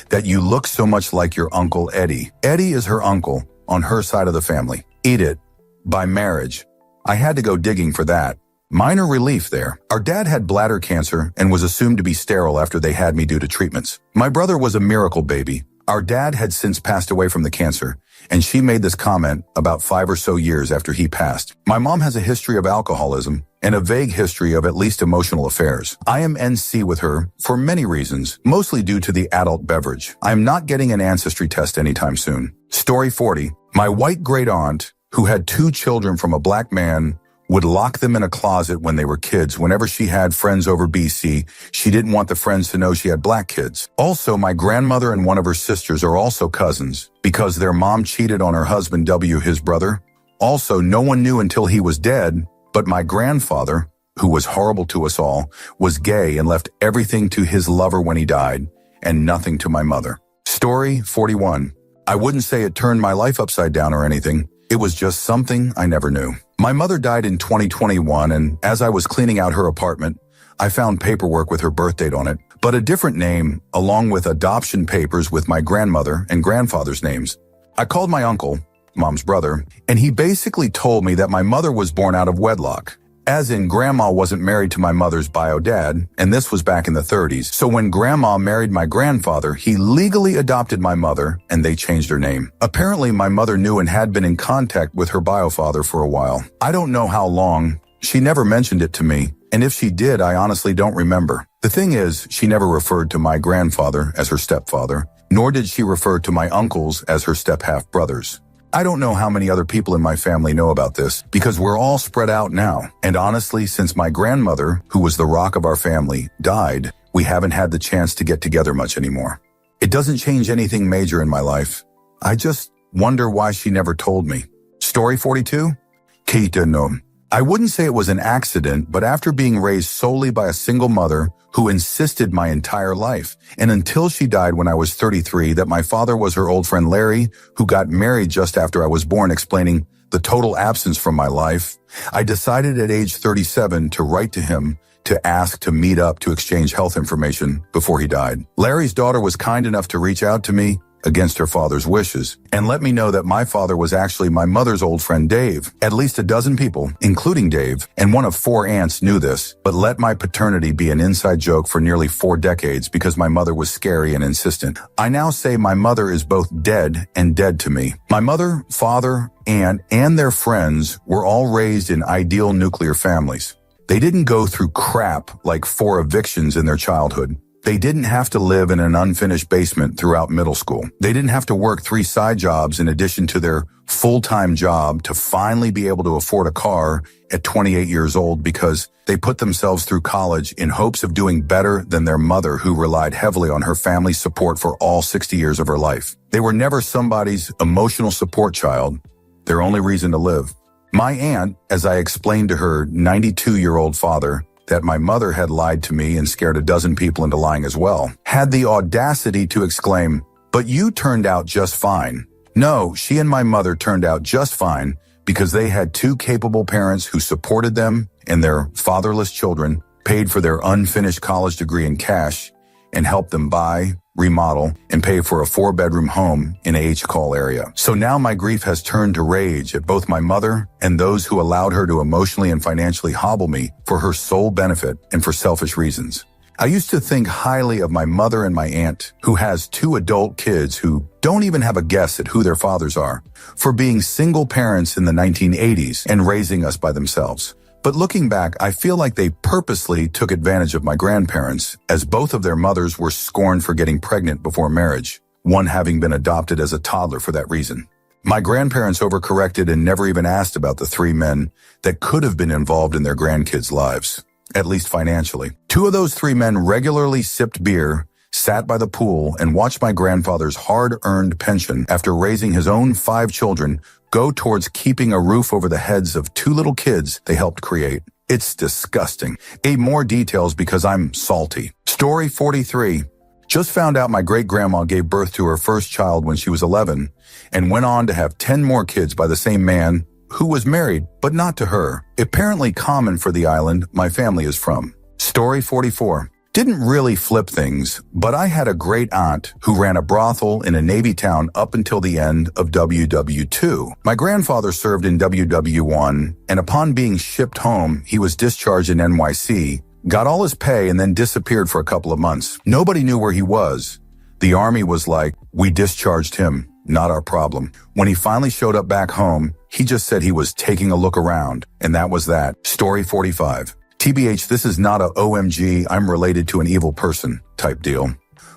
that you look so much like your Uncle Eddie? Eddie is her uncle on her side of the family. Eat it. By marriage. I had to go digging for that. Minor relief there. Our dad had bladder cancer and was assumed to be sterile after they had me due to treatments. My brother was a miracle baby. Our dad had since passed away from the cancer, and she made this comment about 5 or so years after he passed. My mom has a history of alcoholism and a vague history of at least emotional affairs. I am NC with her for many reasons, mostly due to the adult beverage. I am not getting an ancestry test anytime soon. Story 40. My white great aunt, who had 2 children from a black man, would lock them in a closet when they were kids. Whenever she had friends over BC, she didn't want the friends to know she had black kids. Also, my grandmother and one of her sisters are also cousins because their mom cheated on her husband W, his brother. Also, no one knew until he was dead, but my grandfather, who was horrible to us all, was gay and left everything to his lover when he died and nothing to my mother. Story 41. I wouldn't say it turned my life upside down or anything. It was just something I never knew. My mother died in 2021, and as I was cleaning out her apartment, I found paperwork with her birth date on it, but a different name, along with adoption papers with my grandmother and grandfather's names. I called my uncle, Mom's brother, and he basically told me that my mother was born out of wedlock. As in, Grandma wasn't married to my mother's bio dad, and this was back in the 30s. So when Grandma married my grandfather, he legally adopted my mother, and they changed her name. Apparently, my mother knew and had been in contact with her bio father for a while. I don't know how long. She never mentioned it to me, and if she did, I honestly don't remember. The thing is, she never referred to my grandfather as her stepfather, nor did she refer to my uncles as her step-half-brothers. I don't know how many other people in my family know about this because we're all spread out now. And honestly, since my grandmother, who was the rock of our family, died, we haven't had the chance to get together much anymore. It doesn't change anything major in my life. I just wonder why she never told me. Story 42? Kita no. I wouldn't say it was an accident, but after being raised solely by a single mother who insisted my entire life, and until she died when I was 33, that my father was her old friend Larry, who got married just after I was born, explaining the total absence from my life, I decided at age 37 to write to him to ask to meet up to exchange health information before he died. Larry's daughter was kind enough to reach out to me against her father's wishes and let me know that my father was actually my mother's old friend Dave. At least a dozen people, including Dave, and one of 4 aunts knew this, but let my paternity be an inside joke for nearly 4 decades because my mother was scary and insistent. I now say my mother is both dead and dead to me. My mother, father, aunt, and their friends were all raised in ideal nuclear families. They didn't go through crap like 4 evictions in their childhood. They didn't have to live in an unfinished basement throughout middle school. They didn't have to work 3 side jobs in addition to their full-time job to finally be able to afford a car at 28 years old because they put themselves through college in hopes of doing better than their mother, who relied heavily on her family's support for all 60 years of her life. They were never somebody's emotional support child, their only reason to live. My aunt, as I explained to her 92-year-old father, that my mother had lied to me and scared a dozen people into lying as well, had the audacity to exclaim, "But you turned out just fine." No, she and my mother turned out just fine because they had 2 capable parents who supported them and their fatherless children, paid for their unfinished college degree in cash, and helped them buy, remodel, and pay for a 4-bedroom home in a H-call area. So now my grief has turned to rage at both my mother and those who allowed her to emotionally and financially hobble me for her sole benefit and for selfish reasons. I used to think highly of my mother and my aunt, who has 2 adult kids who don't even have a guess at who their fathers are, for being single parents in the 1980s and raising us by themselves. But looking back, I feel like they purposely took advantage of my grandparents, as both of their mothers were scorned for getting pregnant before marriage, one having been adopted as a toddler for that reason. My grandparents overcorrected and never even asked about the 3 men that could have been involved in their grandkids' lives, at least financially. 2 of those 3 men regularly sipped beer, sat by the pool, and watched my grandfather's hard-earned pension after raising his own 5 children go towards keeping a roof over the heads of 2 little kids they helped create. It's disgusting. More details because I'm salty. Story 43. Just found out my great-grandma gave birth to her first child when she was 11 and went on to have 10 more kids by the same man who was married, but not to her. Apparently common for the island my family is from. Story 44. Didn't really flip things, but I had a great aunt who ran a brothel in a Navy town up until the end of WW2. My grandfather served in WW1, and upon being shipped home, he was discharged in NYC, got all his pay, and then disappeared for a couple of months. Nobody knew where he was. The Army was like, "We discharged him, not our problem." When he finally showed up back home, he just said he was taking a look around, and that was that. Story 45. TBH, this is not a OMG, I'm related to an evil person type deal.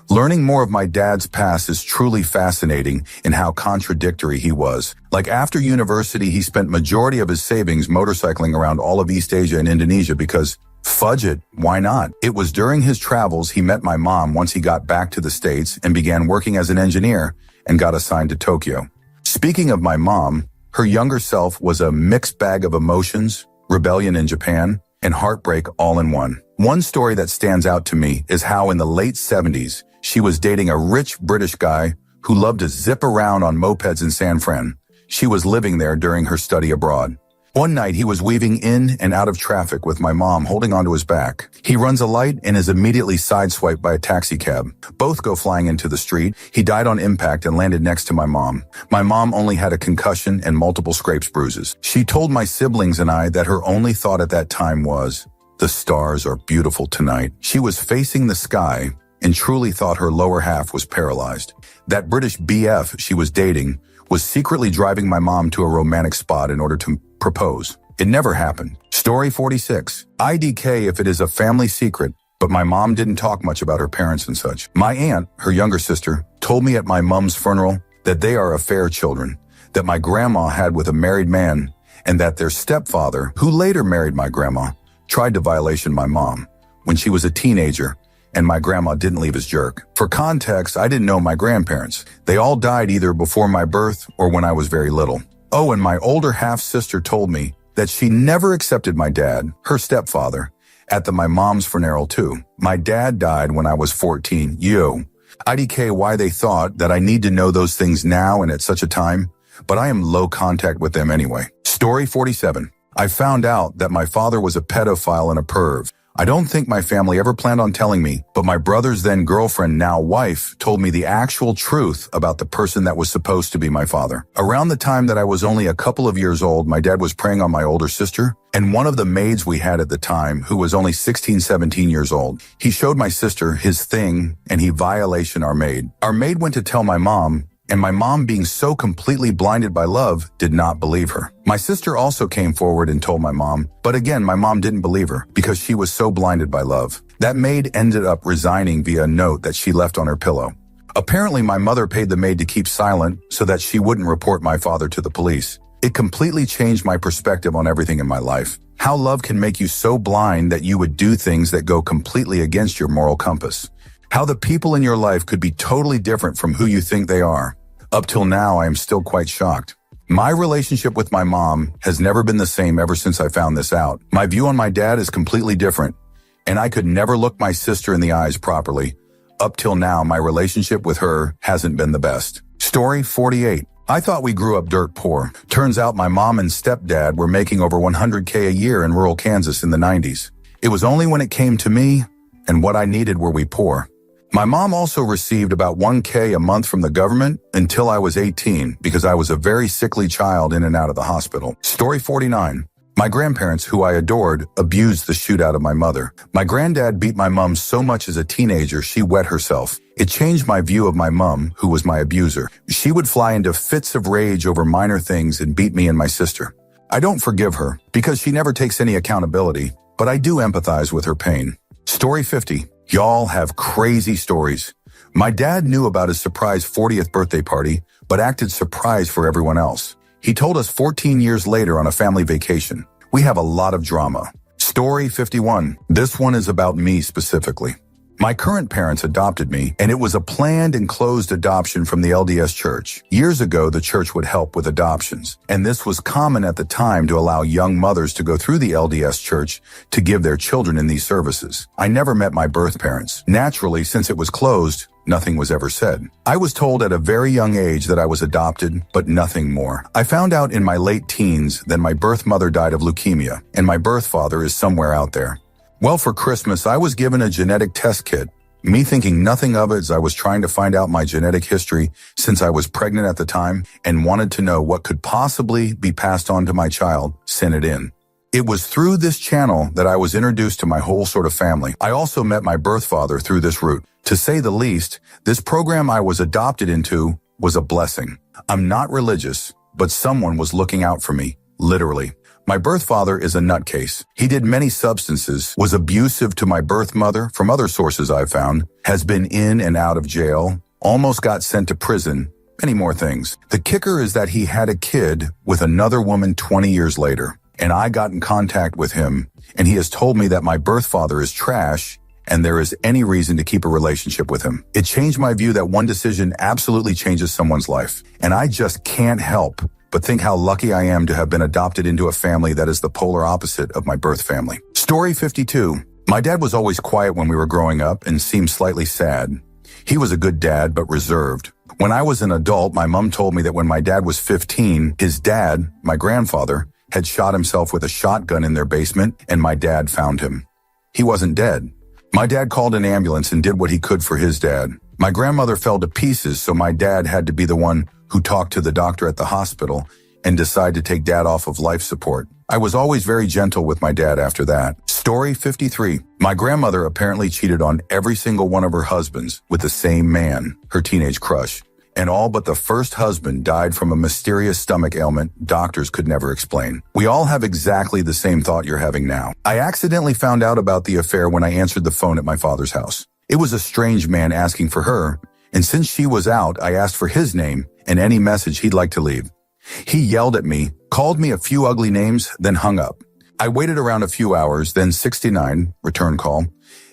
Learning more of my dad's past is truly fascinating in how contradictory he was. Like after university, he spent majority of his savings motorcycling around all of East Asia and Indonesia because, fudge it, why not? It was during his travels he met my mom once he got back to the States and began working as an engineer and got assigned to Tokyo. Speaking of my mom, her younger self was a mixed bag of emotions, rebellion in Japan, and heartbreak all in one. One story that stands out to me is how in the late 70s, she was dating a rich British guy who loved to zip around on mopeds in San Fran. She was living there during her study abroad. One night, he was weaving in and out of traffic with my mom holding onto his back. He runs a light and is immediately sideswiped by a taxi cab. Both go flying into the street. He died on impact and landed next to my mom. My mom only had a concussion and multiple scrapes, bruises. She told my siblings and I that her only thought at that time was, "The stars are beautiful tonight." She was facing the sky and truly thought her lower half was paralyzed. That British BF she was dating was secretly driving my mom to a romantic spot in order to propose. It never happened. Story 46. IDK if it is a family secret, but my mom didn't talk much about her parents and such. My aunt, her younger sister, told me at my mom's funeral that they are affair children, that my grandma had with a married man, and that their stepfather, who later married my grandma, tried to violation my mom when she was a teenager, and my grandma didn't leave his jerk. For context, I didn't know my grandparents. They all died either before my birth or when I was very little. Oh, and my older half-sister told me that she never accepted my dad, her stepfather, at my mom's funeral too. My dad died when I was 14. IDK why they thought that I need to know those things now and at such a time, but I am low contact with them anyway. Story 47. I found out that my father was a pedophile and a perv. I don't think my family ever planned on telling me, but my brother's then girlfriend, now wife, told me the actual truth about the person that was supposed to be my father. Around the time that I was only a couple of years old, my dad was preying on my older sister, and one of the maids we had at the time, who was only 16, 17 years old, he showed my sister his thing, and he violated our maid. Our maid went to tell my mom, and my mom, being so completely blinded by love, did not believe her. My sister also came forward and told my mom, but again, my mom didn't believe her because she was so blinded by love. That maid ended up resigning via a note that she left on her pillow. Apparently, my mother paid the maid to keep silent so that she wouldn't report my father to the police. It completely changed my perspective on everything in my life. How love can make you so blind that you would do things that go completely against your moral compass. How the people in your life could be totally different from who you think they are. Up till now, I am still quite shocked. My relationship with my mom has never been the same ever since I found this out. My view on my dad is completely different, and I could never look my sister in the eyes properly. Up till now, my relationship with her hasn't been the best. Story 48. I thought we grew up dirt poor. Turns out my mom and stepdad were making over $100K a year in rural Kansas in the 90s. It was only when it came to me and what I needed were we poor. My mom also received about $1K a month from the government until I was 18 because I was a very sickly child in and out of the hospital. Story 49. My grandparents, who I adored, abused the shoot out of my mother. My granddad beat my mom so much as a teenager she wet herself. It changed my view of my mom, who was my abuser. She would fly into fits of rage over minor things and beat me and my sister. I don't forgive her because she never takes any accountability, but I do empathize with her pain. Story 50. Y'all have crazy stories. My dad knew about his surprise 40th birthday party, but acted surprised for everyone else. He told us 14 years later on a family vacation. We have a lot of drama. Story 51. This one is about me specifically. My current parents adopted me, and it was a planned and closed adoption from the LDS Church. Years ago, the church would help with adoptions, and this was common at the time to allow young mothers to go through the LDS Church to give their children in these services. I never met my birth parents. Naturally, since it was closed, nothing was ever said. I was told at a very young age that I was adopted, but nothing more. I found out in my late teens that my birth mother died of leukemia, and my birth father is somewhere out there. Well, for Christmas, I was given a genetic test kit. Me thinking nothing of it as I was trying to find out my genetic history since I was pregnant at the time and wanted to know what could possibly be passed on to my child, sent it in. It was through this channel that I was introduced to my whole sort of family. I also met my birth father through this route. To say the least, this program I was adopted into was a blessing. I'm not religious, but someone was looking out for me, literally. My birth father is a nutcase. He did many substances, was abusive to my birth mother, from other sources I've found, has been in and out of jail, almost got sent to prison, many more things. The kicker is that he had a kid with another woman 20 years later, and I got in contact with him, and he has told me that my birth father is trash and there is any reason to keep a relationship with him. It changed my view that one decision absolutely changes someone's life, and I just can't help but think how lucky I am to have been adopted into a family that is the polar opposite of my birth family. Story 52. My dad was always quiet when we were growing up and seemed slightly sad. He was a good dad, but reserved. When I was an adult, my mom told me that when my dad was 15, his dad, my grandfather, had shot himself with a shotgun in their basement, and my dad found him. He wasn't dead. My dad called an ambulance and did what he could for his dad. My grandmother fell to pieces, so my dad had to be the one who talked to the doctor at the hospital and decided to take dad off of life support. I was always very gentle with my dad after that. Story 53. My grandmother apparently cheated on every single one of her husbands with the same man, her teenage crush. And all but the first husband died from a mysterious stomach ailment doctors could never explain. We all have exactly the same thought you're having now. I accidentally found out about the affair when I answered the phone at my father's house. It was a strange man asking for her, and since she was out, I asked for his name and any message he'd like to leave. He yelled at me, called me a few ugly names, then hung up. I waited around a few hours, then 69, return call,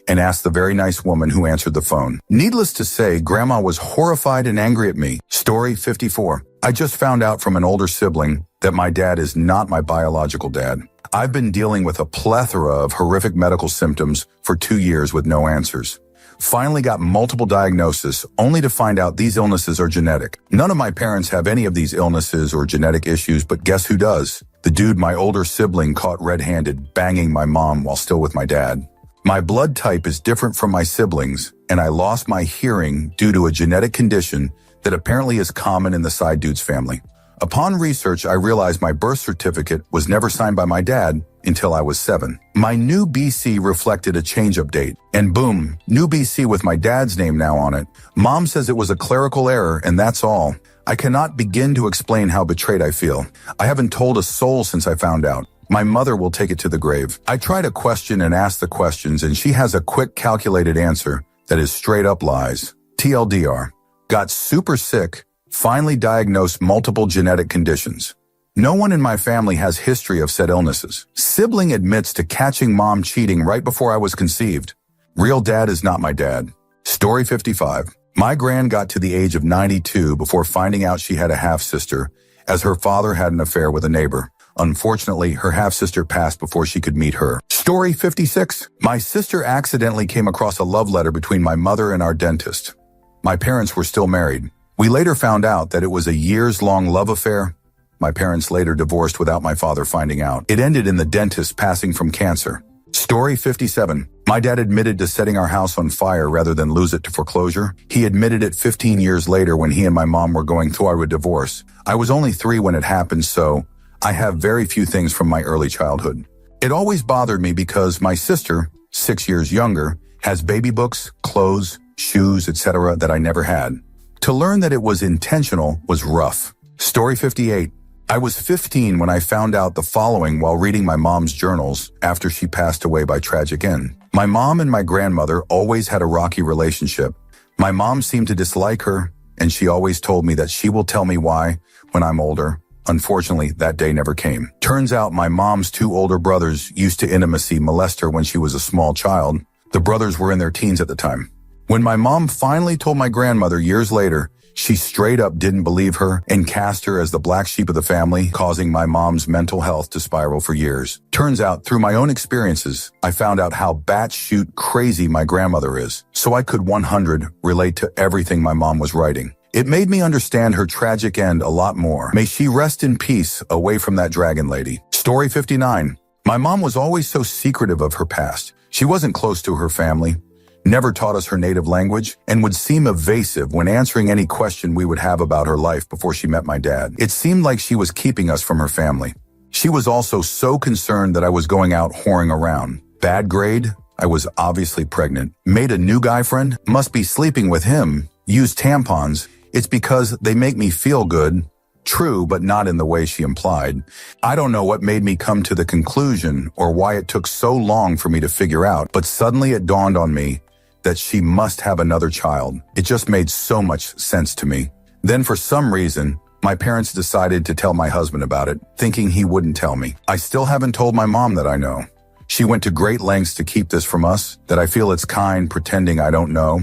and asked the very nice woman who answered the phone. Needless to say, Grandma was horrified and angry at me. Story 54. I just found out from an older sibling that my dad is not my biological dad. I've been dealing with a plethora of horrific medical symptoms for 2 years with no answers. Finally got multiple diagnoses, only to find out these illnesses are genetic. None of my parents have any of these illnesses or genetic issues, but guess who does? The dude my older sibling caught red-handed banging my mom while still with my dad. My blood type is different from my siblings, and I lost my hearing due to a genetic condition that apparently is common in the side dude's family. Upon research, I realized my birth certificate was never signed by my dad until I was 7. My new BC reflected a change-up date, and boom, new BC with my dad's name now on it. Mom says it was a clerical error, and that's all. I cannot begin to explain how betrayed I feel. I haven't told a soul since I found out. My mother will take it to the grave. I try to question and ask the questions, and she has a quick, calculated answer that is straight-up lies. TLDR. Got super sick, finally diagnosed multiple genetic conditions. No one in my family has history of said illnesses. Sibling admits to catching mom cheating right before I was conceived. Real dad is not my dad. Story 55. My gran got to the age of 92 before finding out she had a half-sister, as her father had an affair with a neighbor. Unfortunately, her half-sister passed before she could meet her. Story 56. My sister accidentally came across a love letter between my mother and our dentist. My parents were still married. We later found out that it was a years-long love affair. My parents later divorced without my father finding out. It ended in the dentist passing from cancer. Story 57. My dad admitted to setting our house on fire rather than lose it to foreclosure. He admitted it 15 years later when he and my mom were going through a divorce. I was only 3 when it happened, so I have very few things from my early childhood. It always bothered me because my sister, 6 years younger, has baby books, clothes, shoes, etc. that I never had. To learn that it was intentional was rough. Story 58. I was 15 when I found out the following while reading my mom's journals after she passed away by tragic end. My mom and my grandmother always had a rocky relationship. My mom seemed to dislike her, and she always told me that she will tell me why when I'm older. Unfortunately, that day never came. Turns out my mom's 2 older brothers used to intimacy molest her when she was a small child. The brothers were in their teens at the time. When my mom finally told my grandmother years later, she straight up didn't believe her and cast her as the black sheep of the family, causing my mom's mental health to spiral for years. Turns out, through my own experiences, I found out how batshit crazy my grandmother is, so I could 100 relate to everything my mom was writing. It made me understand her tragic end a lot more. May she rest in peace away from that dragon lady. Story 59. My mom was always so secretive of her past. She wasn't close to her family, never taught us her native language, and would seem evasive when answering any question we would have about her life before she met my dad. It seemed like she was keeping us from her family. She was also so concerned that I was going out whoring around. Bad grade? I was obviously pregnant. Made a new guy friend? Must be sleeping with him. Used tampons. It's because they make me feel good. True, but not in the way she implied. I don't know what made me come to the conclusion or why it took so long for me to figure out, but suddenly it dawned on me that she must have another child. It just made so much sense to me. Then for some reason, my parents decided to tell my husband about it, thinking he wouldn't tell me. I still haven't told my mom that I know. She went to great lengths to keep this from us, that I feel it's kind pretending I don't know.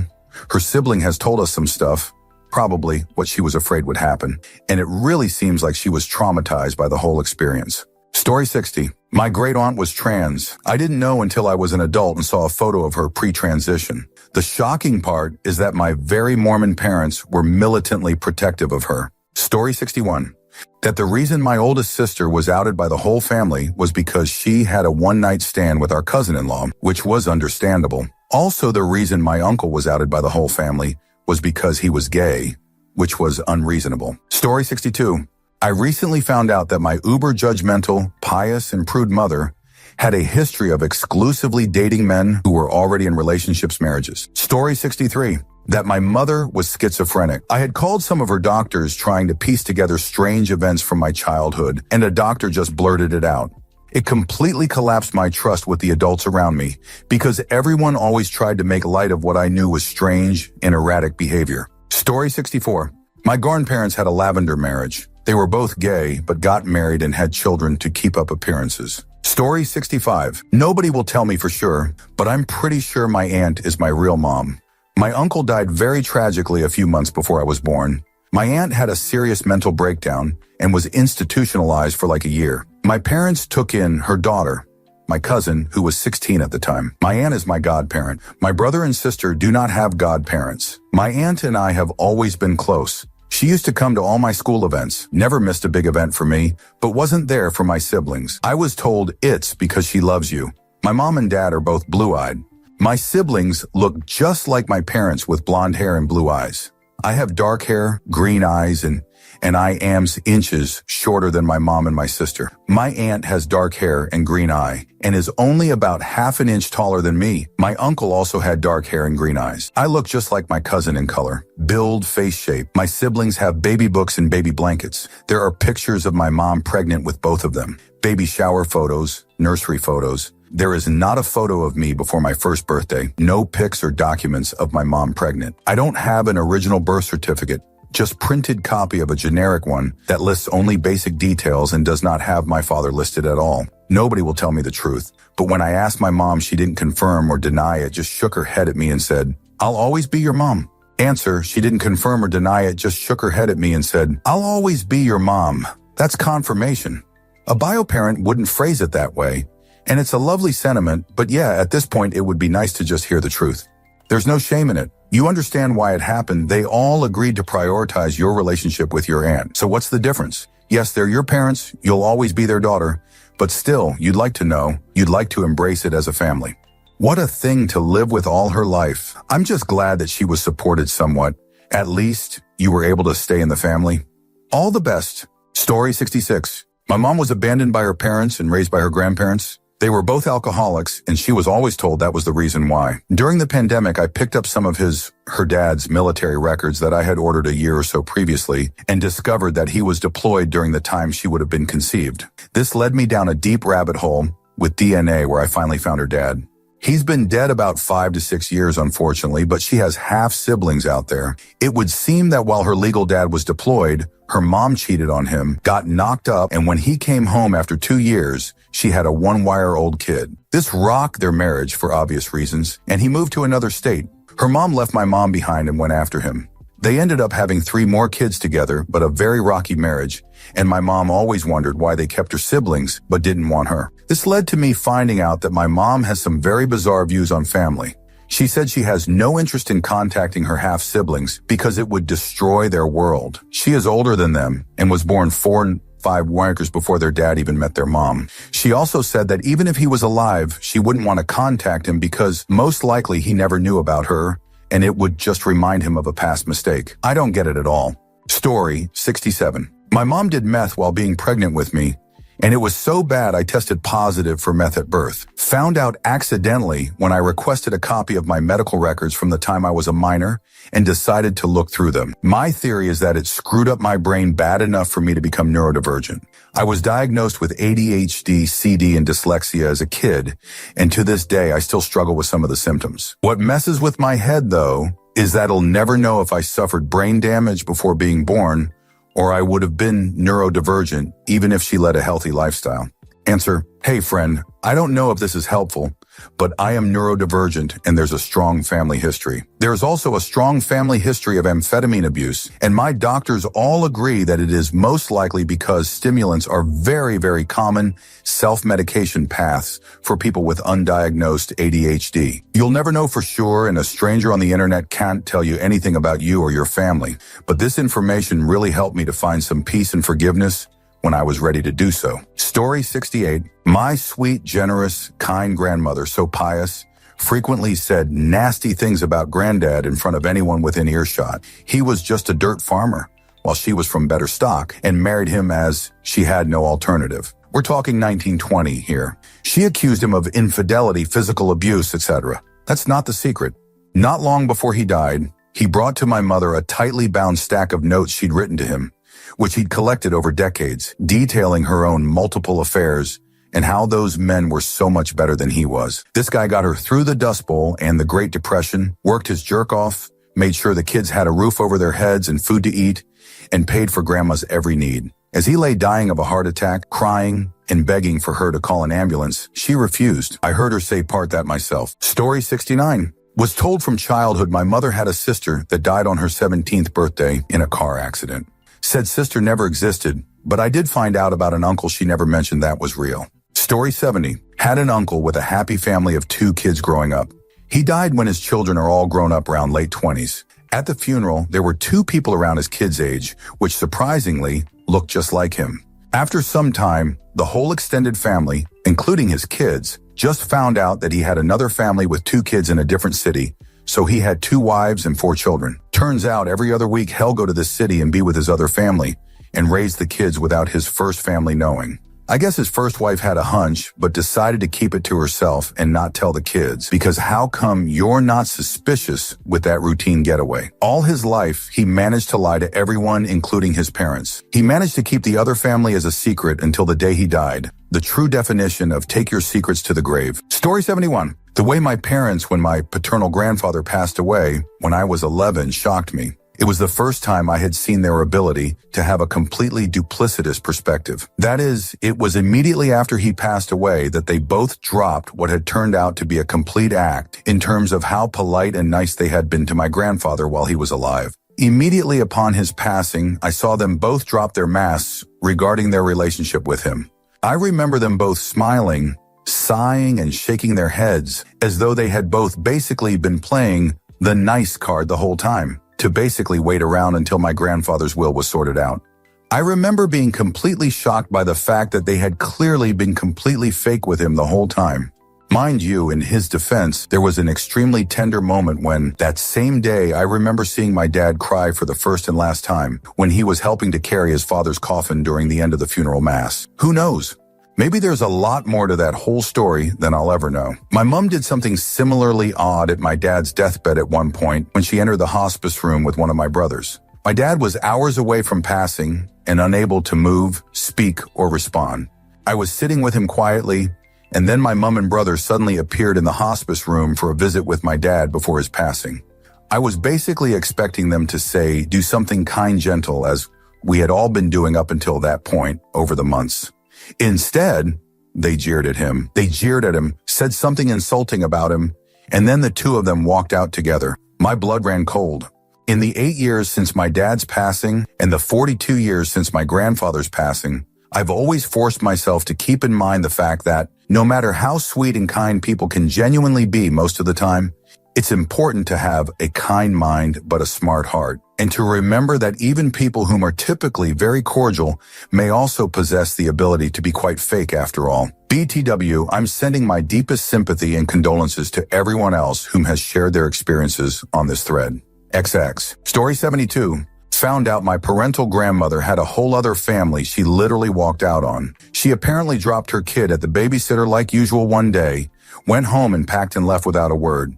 Her sibling has told us some stuff, probably what she was afraid would happen, and it really seems like she was traumatized by the whole experience. Story 60. My great-aunt was trans. I didn't know until I was an adult and saw a photo of her pre-transition. The shocking part is that my very Mormon parents were militantly protective of her. Story 61. That the reason my oldest sister was outed by the whole family was because she had a one-night stand with our cousin-in-law, which was understandable. Also, the reason my uncle was outed by the whole family was because he was gay, which was unreasonable. Story 62. I recently found out that my uber-judgmental, pious, and prude mother had a history of exclusively dating men who were already in relationships, marriages. Story 63. That my mother was schizophrenic. I had called some of her doctors trying to piece together strange events from my childhood, and a doctor just blurted it out. It completely collapsed my trust with the adults around me because everyone always tried to make light of what I knew was strange and erratic behavior. Story 64. My grandparents had a lavender marriage. They were both gay, but got married and had children to keep up appearances. Story 65. Nobody will tell me for sure, but I'm pretty sure my aunt is my real mom. My uncle died very tragically a few months before I was born. My aunt had a serious mental breakdown and was institutionalized for like a year. My parents took in her daughter, my cousin, who was 16 at the time. My aunt is my godparent. My brother and sister do not have godparents. My aunt and I have always been close. She used to come to all my school events, never missed a big event for me, but wasn't there for my siblings. I was told it's because she loves you. My mom and dad are both blue-eyed. My siblings look just like my parents with blonde hair and blue eyes. I have dark hair, green eyes, and I am inches shorter than my mom and my sister. My aunt has dark hair and green eye and is only about half an inch taller than me. My uncle also had dark hair and green eyes. I look just like my cousin in color. Build, face shape. My siblings have baby books and baby blankets. There are pictures of my mom pregnant with both of them. Baby shower photos, nursery photos. There is not a photo of me before my first birthday. No pics or documents of my mom pregnant. I don't have an original birth certificate, just printed copy of a generic one that lists only basic details and does not have my father listed at all. Nobody will tell me the truth. But when I asked my mom, she didn't confirm or deny it, just shook her head at me and said, "I'll always be your mom." Answer, she didn't confirm or deny it, just shook her head at me and said, "I'll always be your mom." That's confirmation. A bio-parent wouldn't phrase it that way. And it's a lovely sentiment, but yeah, at this point, it would be nice to just hear the truth. There's no shame in it. You understand why it happened. They all agreed to prioritize your relationship with your aunt. So what's the difference? Yes, they're your parents. You'll always be their daughter. But still, you'd like to know. You'd like to embrace it as a family. What a thing to live with all her life. I'm just glad that she was supported somewhat. At least you were able to stay in the family. All the best. Story 66. My mom was abandoned by her parents and raised by her grandparents. They were both alcoholics, and she was always told that was the reason why. During the pandemic, I picked up some of her dad's military records that I had ordered a year or so previously and discovered that he was deployed during the time she would have been conceived. This led me down a deep rabbit hole with DNA where I finally found her dad. He's been dead about 5 to 6 years, unfortunately, but she has half siblings out there. It would seem that while her legal dad was deployed, her mom cheated on him, got knocked up, and when he came home after 2 years, she had a 1-year-old kid. This rocked their marriage for obvious reasons, and he moved to another state. Her mom left my mom behind and went after him. They ended up having 3 more kids together, but a very rocky marriage, and my mom always wondered why they kept her siblings but didn't want her. This led to me finding out that my mom has some very bizarre views on family. She said she has no interest in contacting her half-siblings because it would destroy their world. She is older than them and was born 4 and 5 years before their dad even met their mom. She also said that even if he was alive, she wouldn't want to contact him because most likely he never knew about her and it would just remind him of a past mistake. I don't get it at all. Story 67. My mom did meth while being pregnant with me, And it was so bad I tested positive for meth at birth. Found out accidentally when I requested a copy of my medical records from the time I was a minor and decided to look through them. My theory is that it screwed up my brain bad enough for me to become neurodivergent. I was diagnosed with ADHD, CD, and dyslexia as a kid, and to this day I still struggle with some of the symptoms. What messes with my head, though, is that I'll never know if I suffered brain damage before being born or I would have been neurodivergent even if she led a healthy lifestyle. Answer: hey friend, I don't know if this is helpful, but I am neurodivergent and there's a strong family history. There's also a strong family history of amphetamine abuse, and my doctors all agree that it is most likely because stimulants are very, very common self-medication paths for people with undiagnosed ADHD. You'll never know for sure, and a stranger on the internet can't tell you anything about you or your family, but this information really helped me to find some peace and forgiveness when I was ready to do so. Story 68. My sweet, generous, kind grandmother, so pious, frequently said nasty things about Granddad in front of anyone within earshot. He was just a dirt farmer, while she was from better stock and married him as she had no alternative. We're talking 1920 here. She accused him of infidelity, physical abuse, etc. That's not the secret. Not long before he died, he brought to my mother a tightly bound stack of notes she'd written to him, which he'd collected over decades, detailing her own multiple affairs and how those men were so much better than he was. This guy got her through the Dust Bowl and the Great Depression, worked his jerk off, made sure the kids had a roof over their heads and food to eat, and paid for grandma's every need. As he lay dying of a heart attack, crying and begging for her to call an ambulance, she refused. I heard her say part that myself. Story 69. Was told from childhood my mother had a sister that died on her 17th birthday in a car accident. Said sister never existed, but I did find out about an uncle she never mentioned that was real. Story 70. Had an uncle with a happy family of 2 kids growing up. He died when his children are all grown up around late 20s. At the funeral, there were 2 people around his kids' age, which surprisingly looked just like him. After some time, the whole extended family, including his kids, just found out that he had another family with 2 kids in a different city, so he had 2 wives and 4 children. Turns out every other week he'll go to the city and be with his other family and raise the kids without his first family knowing. I guess his first wife had a hunch, but decided to keep it to herself and not tell the kids, because how come you're not suspicious with that routine getaway? All his life, he managed to lie to everyone, including his parents. He managed to keep the other family as a secret until the day he died. The true definition of take your secrets to the grave. Story 71. The way my parents, when my paternal grandfather passed away when I was 11, shocked me. It was the first time I had seen their ability to have a completely duplicitous perspective. That is, it was immediately after he passed away that they both dropped what had turned out to be a complete act in terms of how polite and nice they had been to my grandfather while he was alive. Immediately upon his passing, I saw them both drop their masks regarding their relationship with him. I remember them both smiling, sighing, and shaking their heads as though they had both basically been playing the nice card the whole time, to basically wait around until my grandfather's will was sorted out. I remember being completely shocked by the fact that they had clearly been completely fake with him the whole time. Mind you, in his defense, there was an extremely tender moment when, that same day, I remember seeing my dad cry for the first and last time when he was helping to carry his father's coffin during the end of the funeral mass. Who knows? Maybe there's a lot more to that whole story than I'll ever know. My mom did something similarly odd at my dad's deathbed at one point when she entered the hospice room with one of my brothers. My dad was hours away from passing and unable to move, speak, or respond. I was sitting with him quietly, and then my mom and brother suddenly appeared in the hospice room for a visit with my dad before his passing. I was basically expecting them to say, do something kind, gentle, as we had all been doing up until that point over the months. Instead, they jeered at him. They jeered at him, said something insulting about him, and then the 2 of them walked out together. My blood ran cold. In the 8 years since my dad's passing and the 42 years since my grandfather's passing, I've always forced myself to keep in mind the fact that no matter how sweet and kind people can genuinely be most of the time, it's important to have a kind mind but a smart heart, and to remember that even people whom are typically very cordial may also possess the ability to be quite fake after all. BTW, I'm sending my deepest sympathy and condolences to everyone else whom has shared their experiences on this thread. XX. Story 72. found out my parental grandmother had a whole other family she literally walked out on. She apparently dropped her kid at the babysitter like usual one day, went home and packed and left without a word.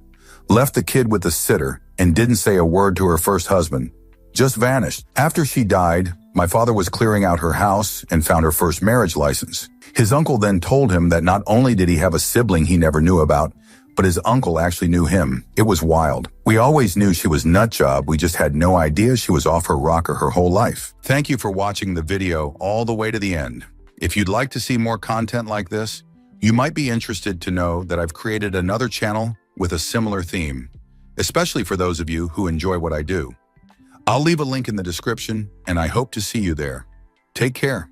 Left the kid with the sitter and didn't say a word to her first husband. Just vanished. After she died, my father was clearing out her house and found her first marriage license. His uncle then told him that not only did he have a sibling he never knew about, but his uncle actually knew him. It was wild. We always knew she was nut job, we just had no idea she was off her rocker her whole life. Thank you for watching the video all the way to the end. If you'd like to see more content like this, you might be interested to know that I've created another channel with a similar theme, especially for those of you who enjoy what I do. I'll leave a link in the description, and I hope to see you there. Take care.